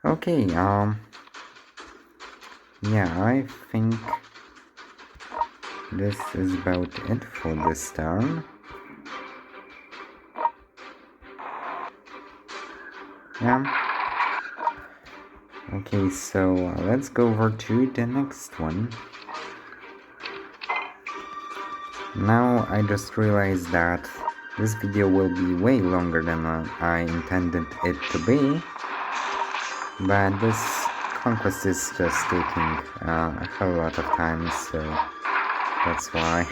Okay, yeah, I think this is about it for this turn. Yeah. Okay, so let's go over to the next one. Now I just realized that this video will be way longer than I intended it to be, but this conquest is just taking a whole lot of time, so that's why.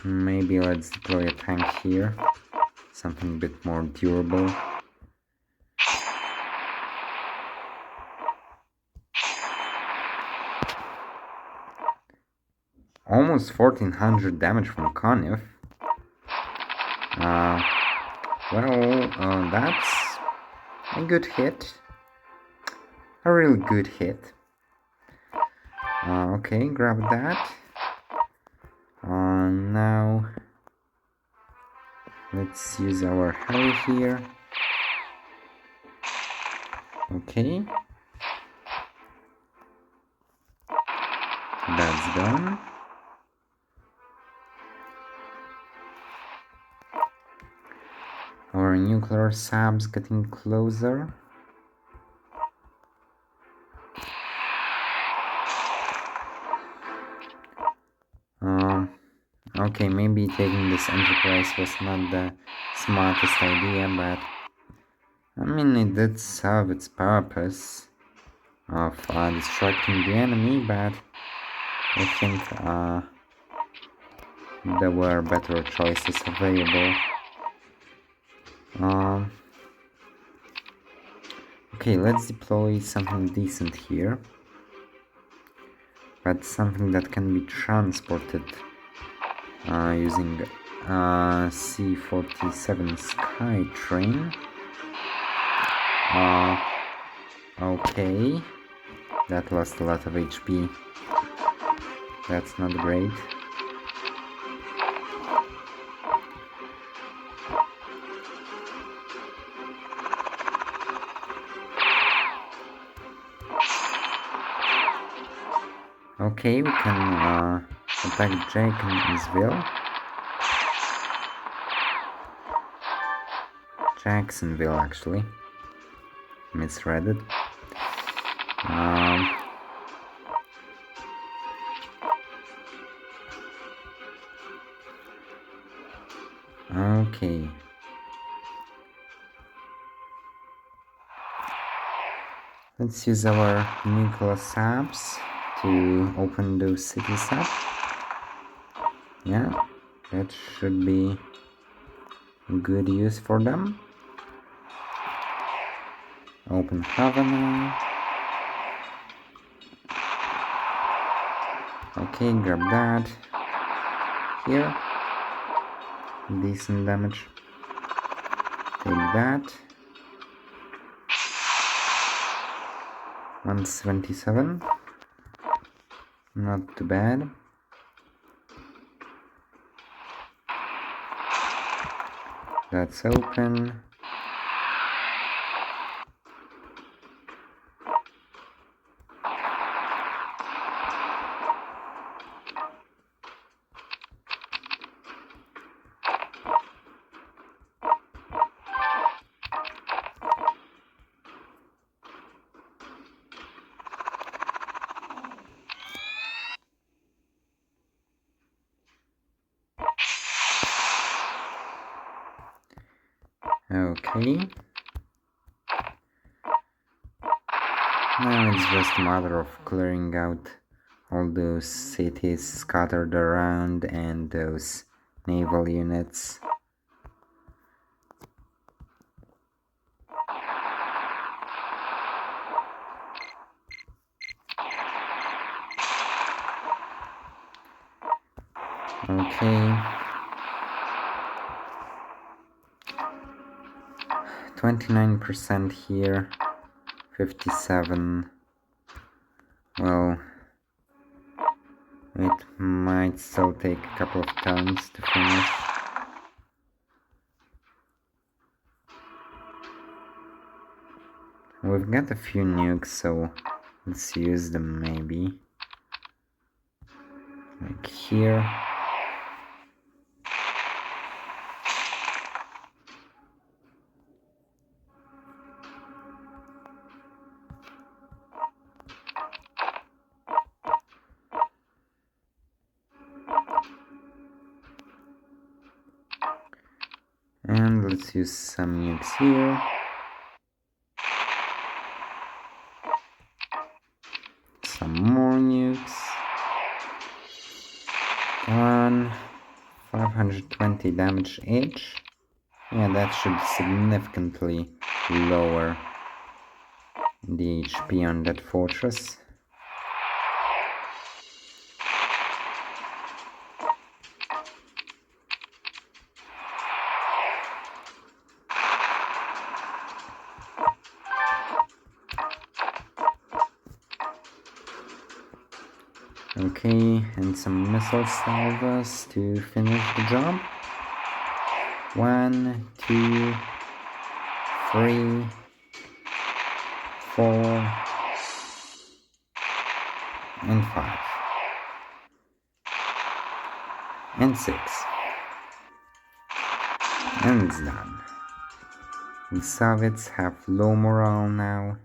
Maybe let's deploy a tank here, something a bit more durable. Almost 1400 damage from Conif. That's a good hit. A really good hit. Okay, grab that. Now let's use our heli here. Okay. That's done. Our nuclear sub's getting closer. Okay, maybe taking this Enterprise was not the smartest idea, but I mean, it did serve its purpose of distracting the enemy, but I think there were better choices available. Okay, let's deploy something decent here, but something that can be transported using C-47 Skytrain. Okay, that lost a lot of HP. That's not great. Okay, we can attack Jacksonville. Jacksonville, actually. Misread it. Okay. Let's use our nuclear subs to open those cities up. Yeah, that should be good use for them. Open Havana. Okay, grab that. Here. Decent damage. Take that. 177. Not too bad. That's open. Okay. Now it's just a matter of clearing out all those cities scattered around and those naval units. Okay. 29% here, 57. Well, it might still take a couple of turns to finish. We've got a few nukes, so let's use them maybe. Like here. And let's use some nukes here. Some more nukes. Come on. 520 damage each. Yeah, that should significantly lower the HP on that fortress. Okay, and some missile salvos to finish the job. 1, 2, 3, 4, and 5. And 6. And it's done. The Soviets have low morale now.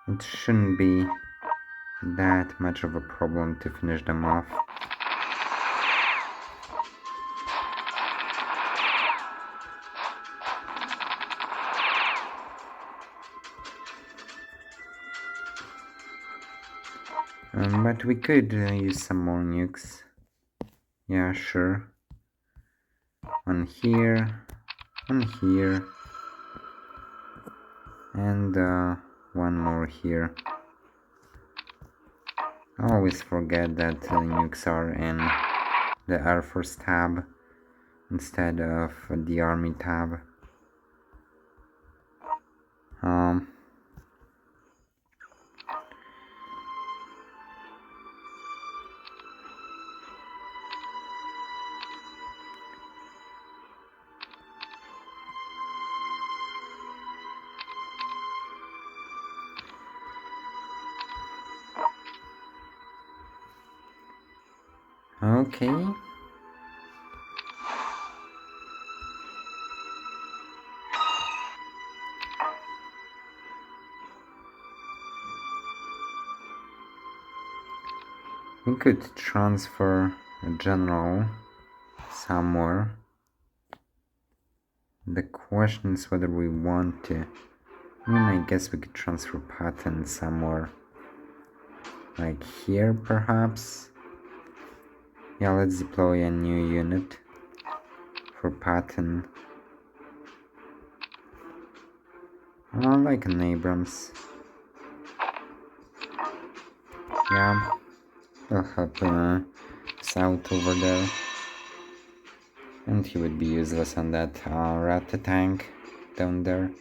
It shouldn't be that much of a problem to finish them off. But we could use some more nukes. Yeah, sure. One here, and one more here. I always forget that nukes are in the Air Force tab instead of the Army tab. Okay. We could transfer a general somewhere. The question is whether we want to. I guess we could transfer Patton somewhere. Like here, perhaps? Yeah, let's deploy a new unit for Patton. Like an Abrams. Yeah, we'll help South over there. And he would be useless on that Rata tank down there.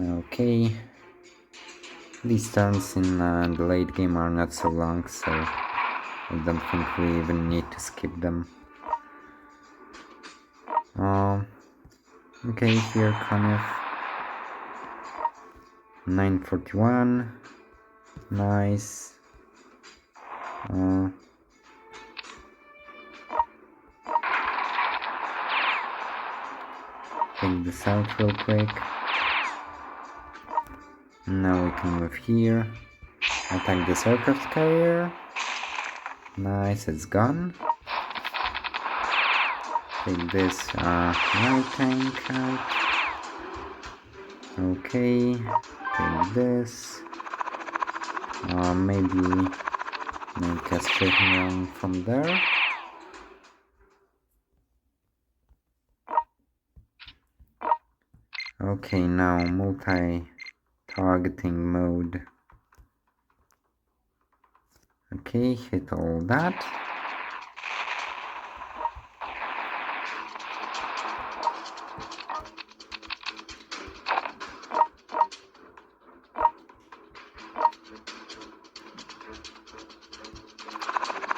Okay. These turns in the late game are not so long, so I don't think we even need to skip them. Okay, here Konev. 941. Nice. Take this out real quick. Now we can move here. Attack this aircraft carrier. Nice, it's gone. Take this light tank out. Okay, take this. Maybe make a straight run from there. Okay, now multi-targeting mode. Okay, hit all that.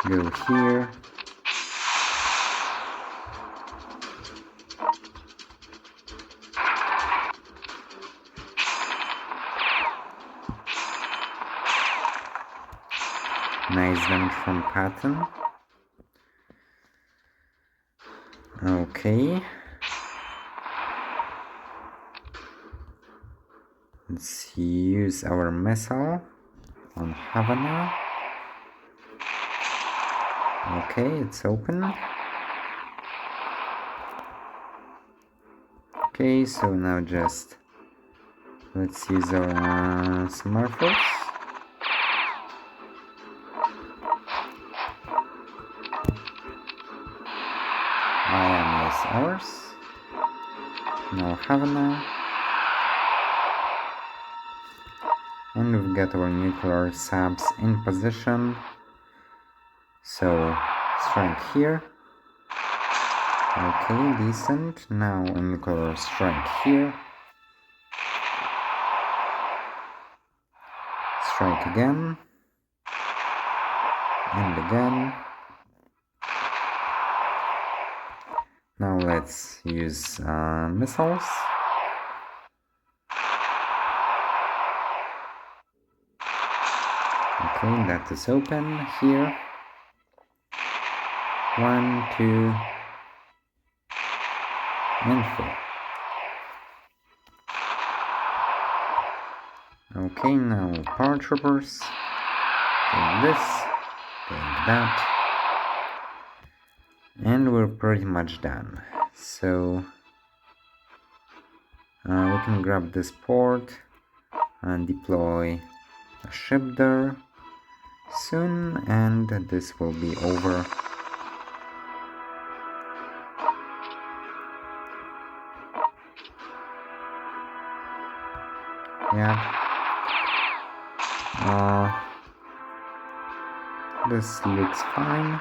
Go here. Nice damage from Patton. Okay. Let's use our missile on Havana. Okay, it's open. Okay, so now just let's use our smart force. Miami is ours. Now Havana. And we've got our nuclear subs in position. So strike here. Okay, decent. Now a nuclear strike here. Strike again. And again. Now let's use missiles. Okay, that is open here. 1, 2, and 4. Okay, now paratroopers. Take this, take that. And we're pretty much done. So we can grab this port and deploy a ship there soon, and this will be over. Yeah. This looks fine.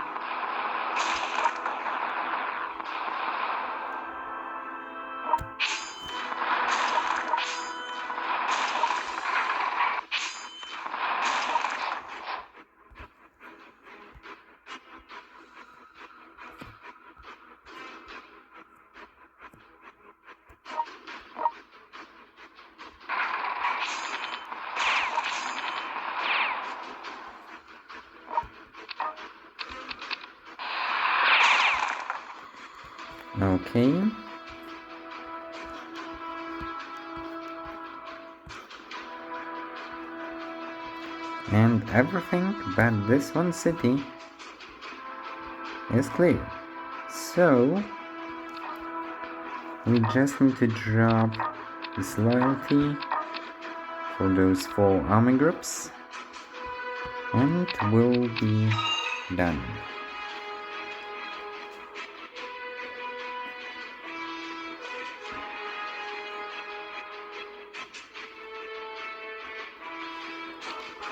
Okay. And everything but this one city is clear. So we just need to drop this loyalty for those 4 army groups, and we'll be done.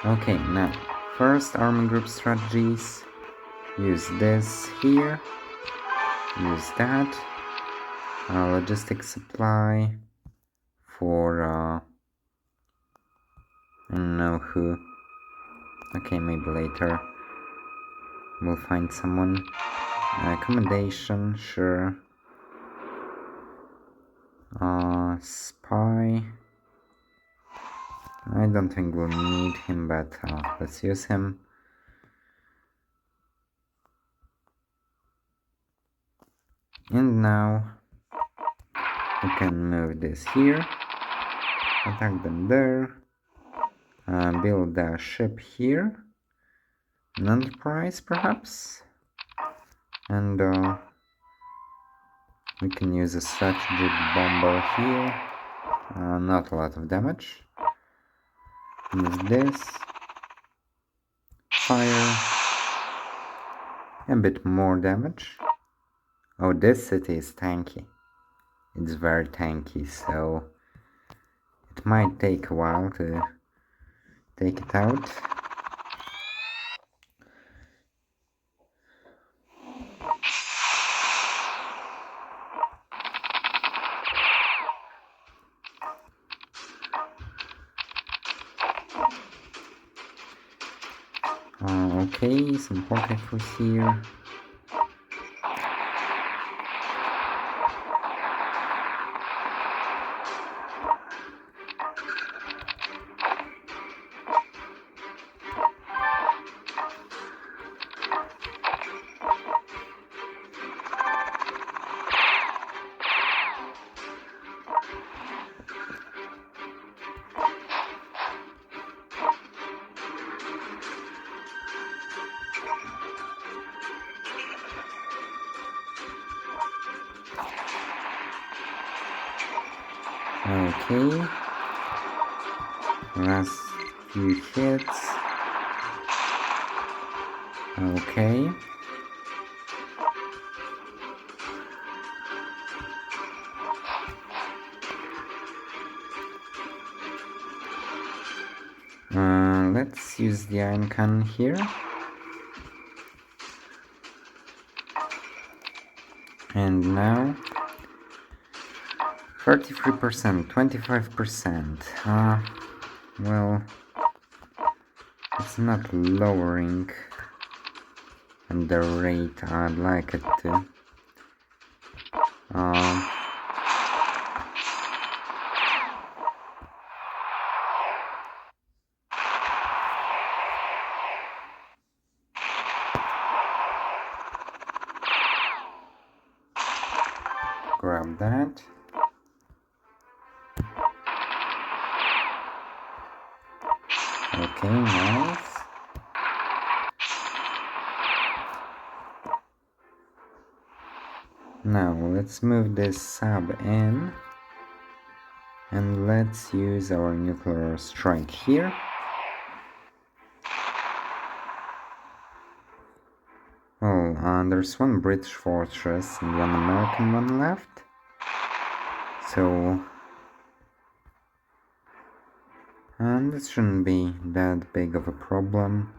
Okay, now first army group strategies. Use this here. Use that. Logistics supply for I don't know who. Okay, maybe later we'll find someone. Accommodation, sure. Spy. I don't think we'll need him, but let's use him. And now we can move this here, attack them there, build a ship here, an Enterprise perhaps, and we can use a strategic bomber here, not a lot of damage. Move this, fire, a bit more damage. Oh, this city is tanky. It's very tanky, so it might take a while to take it out. Okay, some potato here. Okay, last few hits. Okay. Let's use the iron cannon here. And now 33%, 25%. Well, it's not lowering at the rate I'd like it to. Grab that. Okay, nice. Now let's move this sub in and let's use our nuclear strike here. Well, there's one British fortress and one American one left. So, and this shouldn't be that big of a problem.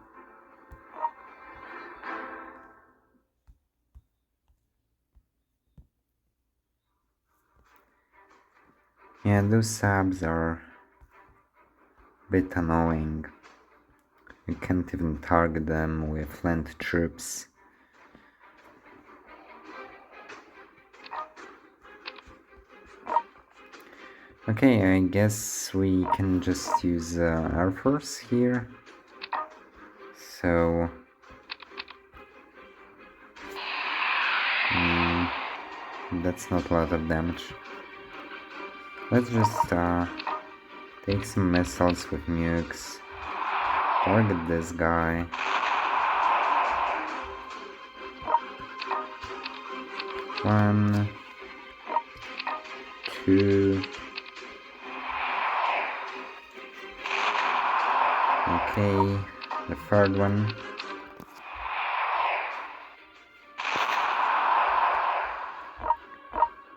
Yeah, those subs are a bit annoying. You can't even target them with land troops. Okay, I guess we can just use Air Force here. So that's not a lot of damage. Let's just take some missiles with nukes. Target this guy. One, two. Okay, the third one.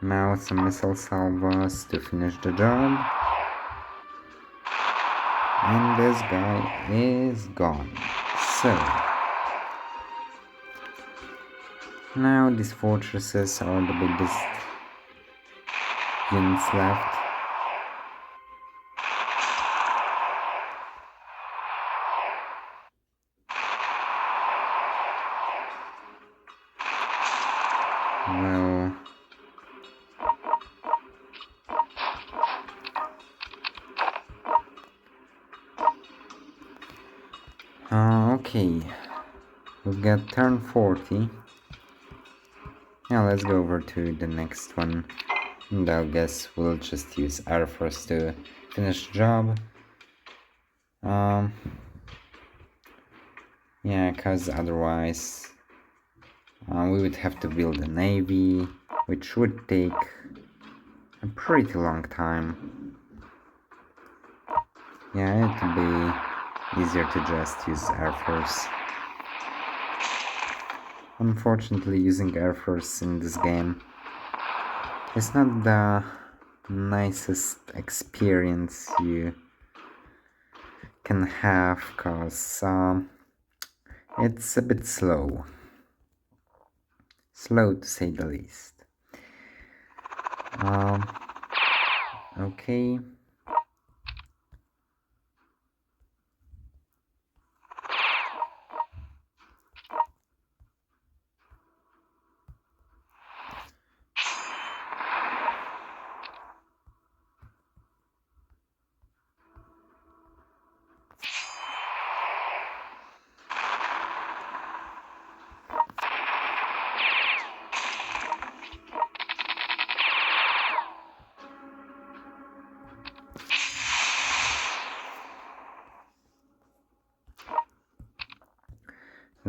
Now some missile salvos to finish the job. And this guy is gone. So now these fortresses are the biggest units left. Well, okay, we've got turn 40. Now let's go over to the next one, and I guess we'll just use Air Force to finish the job. Yeah, cause otherwise we would have to build a navy, which would take a pretty long time. Yeah, it would be easier to just use Air Force. Unfortunately, using Air Force in this game is not the nicest experience you can have, cause it's a bit slow. Slow to say the least. Okay.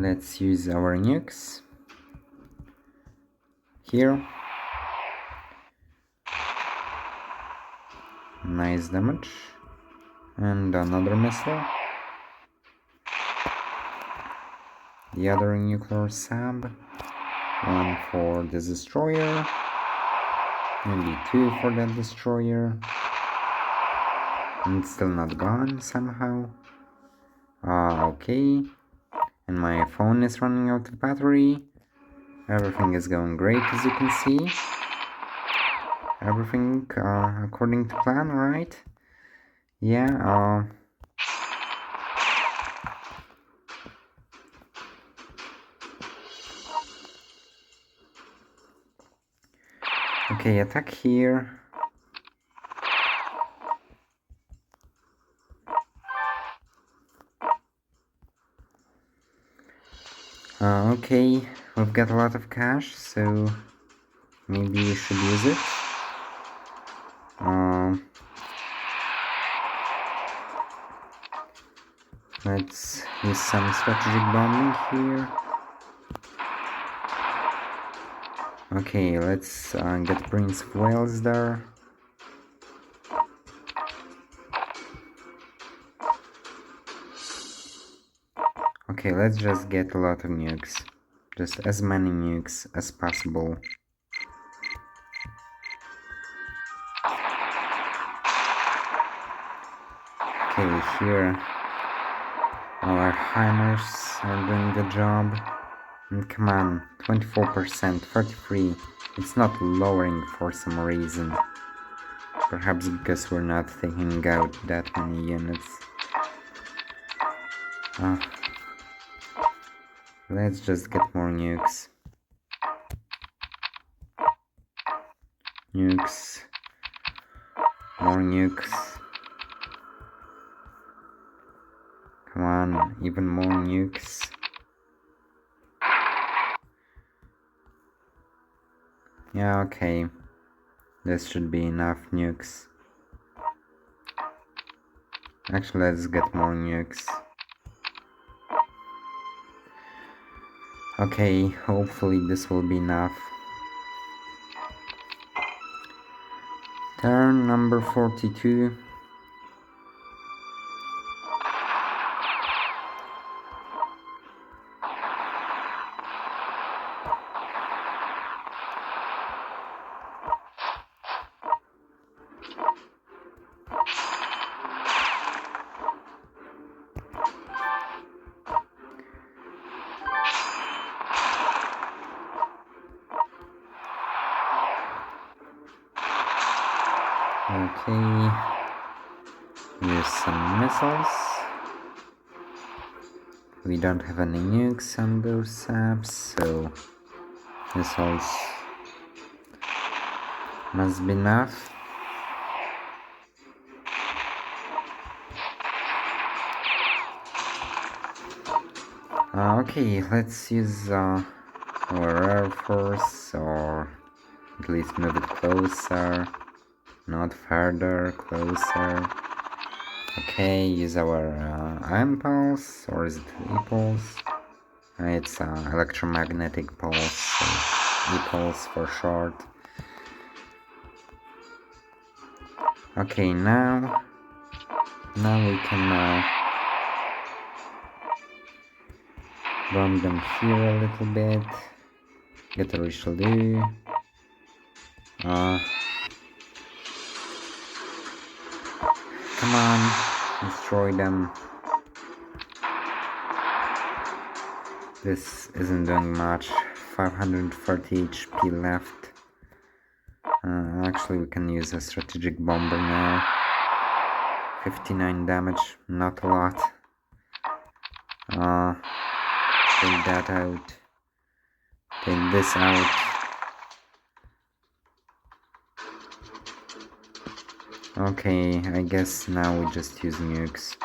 Let's use our nukes here. Nice damage. And another missile. The other nuclear sub. One for the destroyer. Maybe two for that destroyer. And it's still not gone somehow. Okay. And my phone is running out of battery. Everything is going great, as you can see. Everything according to plan, right? Yeah, okay, attack here. Okay, we've got a lot of cash, so maybe we should use it. Let's use some strategic bombing here. Okay, let's get Prince of Wales there. Okay, let's just get a lot of nukes. Just as many nukes as possible. Okay, here our Heimers are doing the job. And come on, 24%, 33. It's not lowering for some reason. Perhaps because we're not taking out that many units. Let's just get more nukes. Nukes. More nukes. Come on, even more nukes. Yeah, okay. This should be enough nukes. Actually, let's get more nukes. Okay, hopefully this will be enough. Turn number 42. Okay, use some missiles. We don't have any nukes on those apps, so missiles must be enough. Okay, let's use our Air Force, or at least move it closer. Not further, closer. Okay, use our impulse, or is it e-pulse? It's electromagnetic pulse, so e-pulse for short. Okay, now we can bomb them here a little bit. Get a Richelieu. Come on, destroy them. This isn't doing much. 530 HP left. Actually, we can use a strategic bomber now. 59 damage, not a lot. Take that out. Take this out. Okay, I guess now we just use nukes.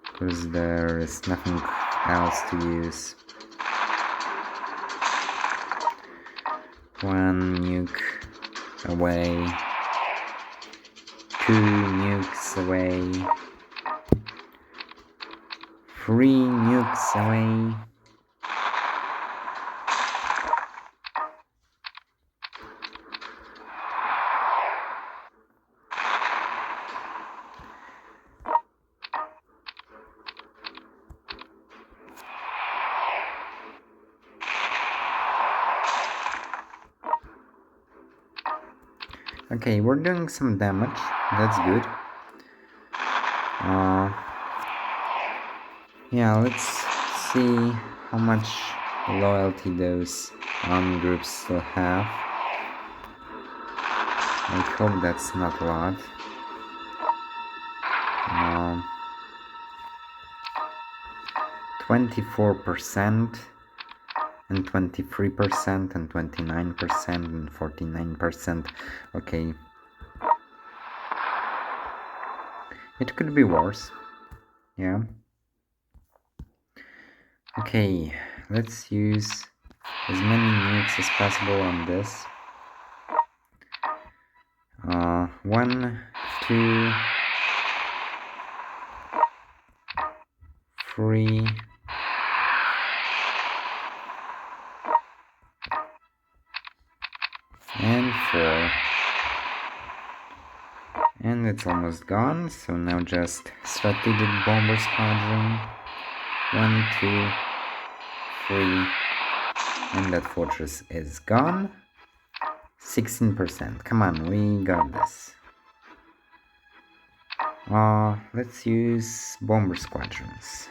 Because there is nothing else to use. One nuke away. Two nukes away. 3 nukes away. Okay, we're doing some damage. That's good. Yeah, let's see how much loyalty those army groups still have. I hope that's not a lot. 24% and 23% and 29% and 49%. Okay. It could be worse. Yeah. Okay, let's use as many nukes as possible on this. 1, 2, 3, and 4. And it's almost gone, so now just strategic bomber squadron. 1, 2, 3, and that fortress is gone. 16%. Come on, we got this. Let's use bomber squadrons.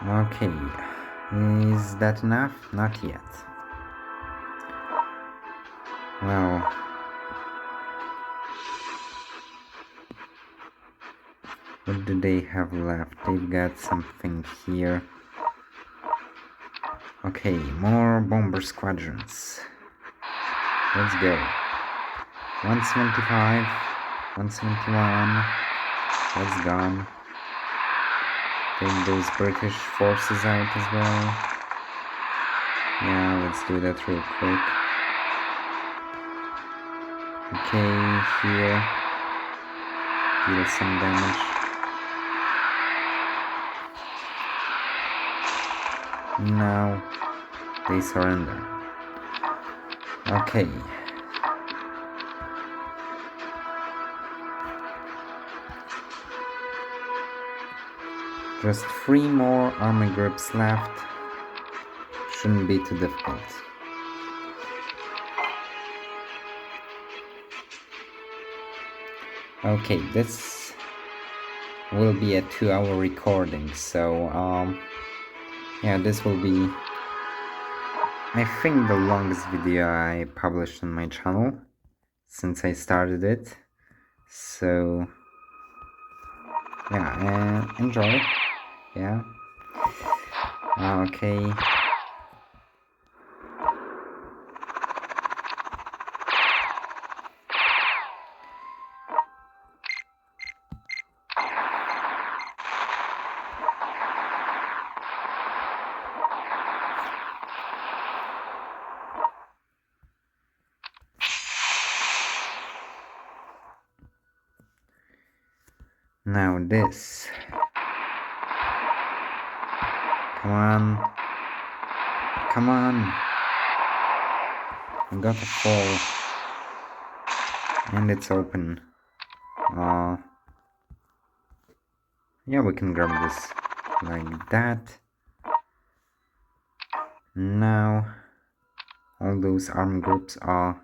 Okay, is that enough? Not yet. Well, what do they have left? They've got something here. Okay, more bomber squadrons. Let's go. 175, 171, that's gone. Take those British forces out as well. Yeah, let's do that real quick. Okay, here. Deal some damage. Now they surrender. Okay. Just 3 more army groups left. Shouldn't be too difficult. Okay, this will be a 2-hour recording, so yeah, this will be, I think, the longest video I published on my channel since I started it. So yeah, enjoy. Yeah. Okay. Now this. Come on. Come on. I got a fall. And it's open. Yeah, we can grab this like that. Now all those armed groups are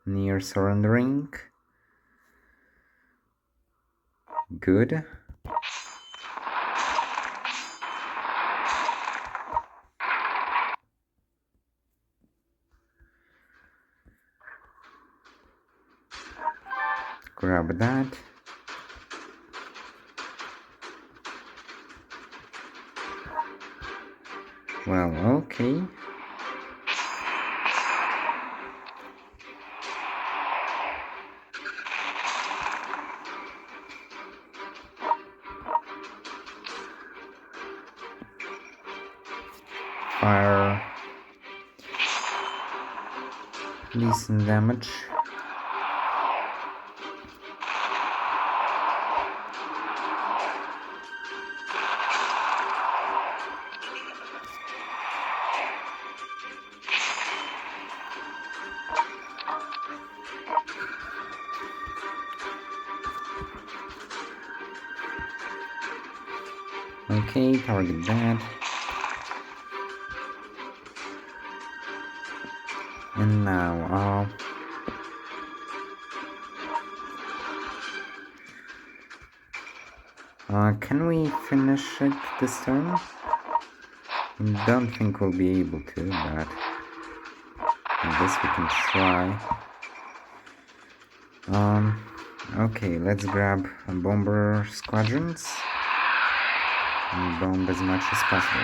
near surrendering. Good. Grab that. Well, okay. fire. Decent damage. Okay, target that. And now, can we finish it this turn? I don't think we'll be able to, but I guess we can try. Okay, let's grab bomber squadrons and bomb as much as possible.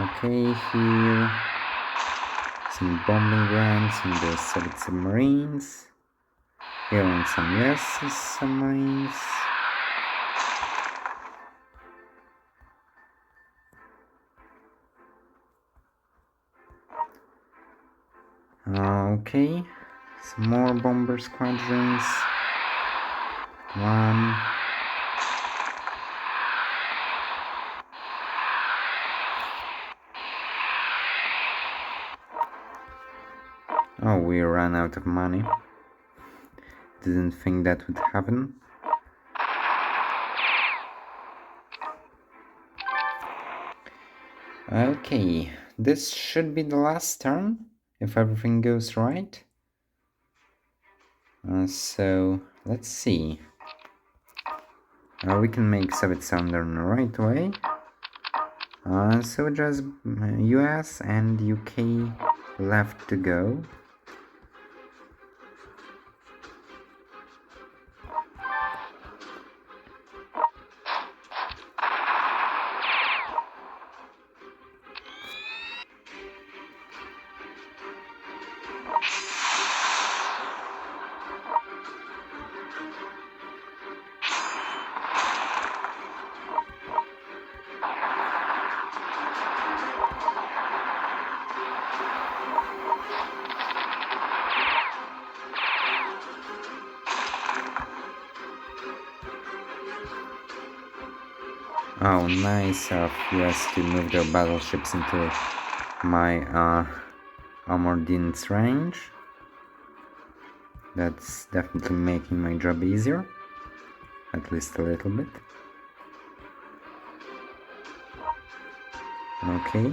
Okay, here some bombing runs on the Soviet submarines. Here on some US submarines. Okay, some more bomber squadrons. One. Oh, we ran out of money. Didn't think that would happen. Okay, this should be the last turn, if everything goes right. So, let's see. We can make Soviet Southern right away. So just US and UK left to go. Oh, nice of US to move their battleships into my armored units range. That's definitely making my job easier, at least a little bit. Okay,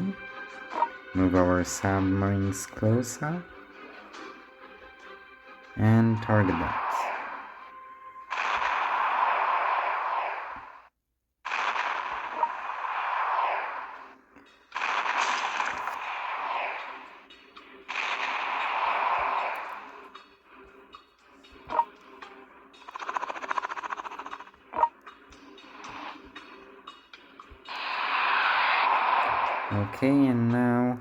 move our submarines closer and target that. Okay, and now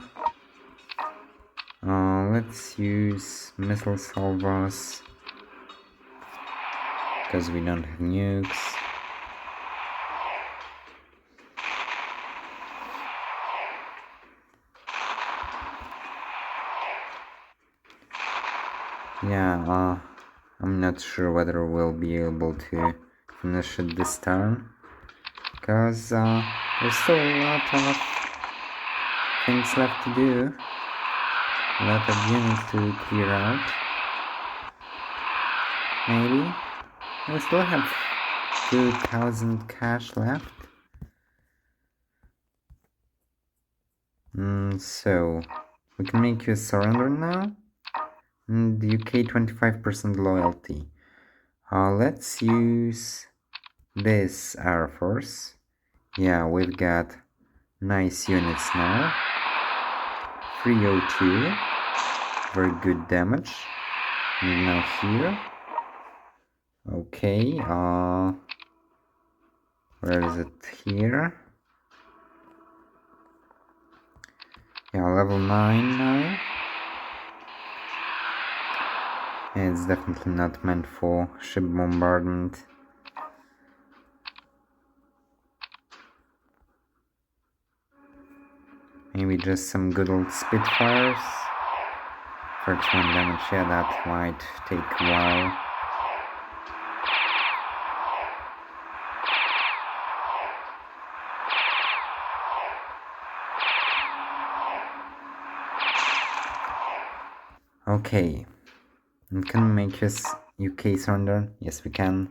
let's use missile salvos because we don't have nukes. Yeah, I'm not sure whether we'll be able to finish it this turn because there's still a lot of things left to do, a lot of units to clear out. Maybe we still have 2,000 cash left. So we can make you a surrender now. And the UK 25% loyalty. Let's use this Air Force. Yeah, we've got nice units now. 302, very good damage. And now here. Okay, where is it? Here. Yeah, level 9 now. It's definitely not meant for ship bombardment. Maybe just some good old Spitfires. 31 damage, yeah, that might take a while. Okay, and can we make this UK surrender? Yes, we can.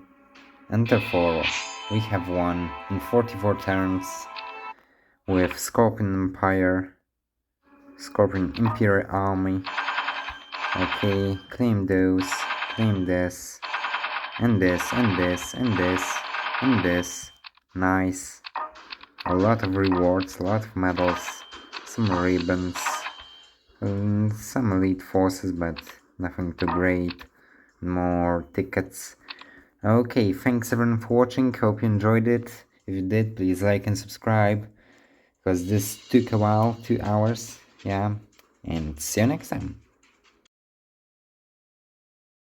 And therefore, we have won in 44 turns with Scorpion Empire, Scorpion Imperial Army. Okay, claim those, claim this, and this, and this, and this, and this. Nice. A lot of rewards, a lot of medals, some ribbons, some elite forces, but nothing too great. More tickets. Okay, thanks everyone for watching, hope you enjoyed it. If you did, please like and subscribe, because this took a while, 2 hours, yeah, and see you next time.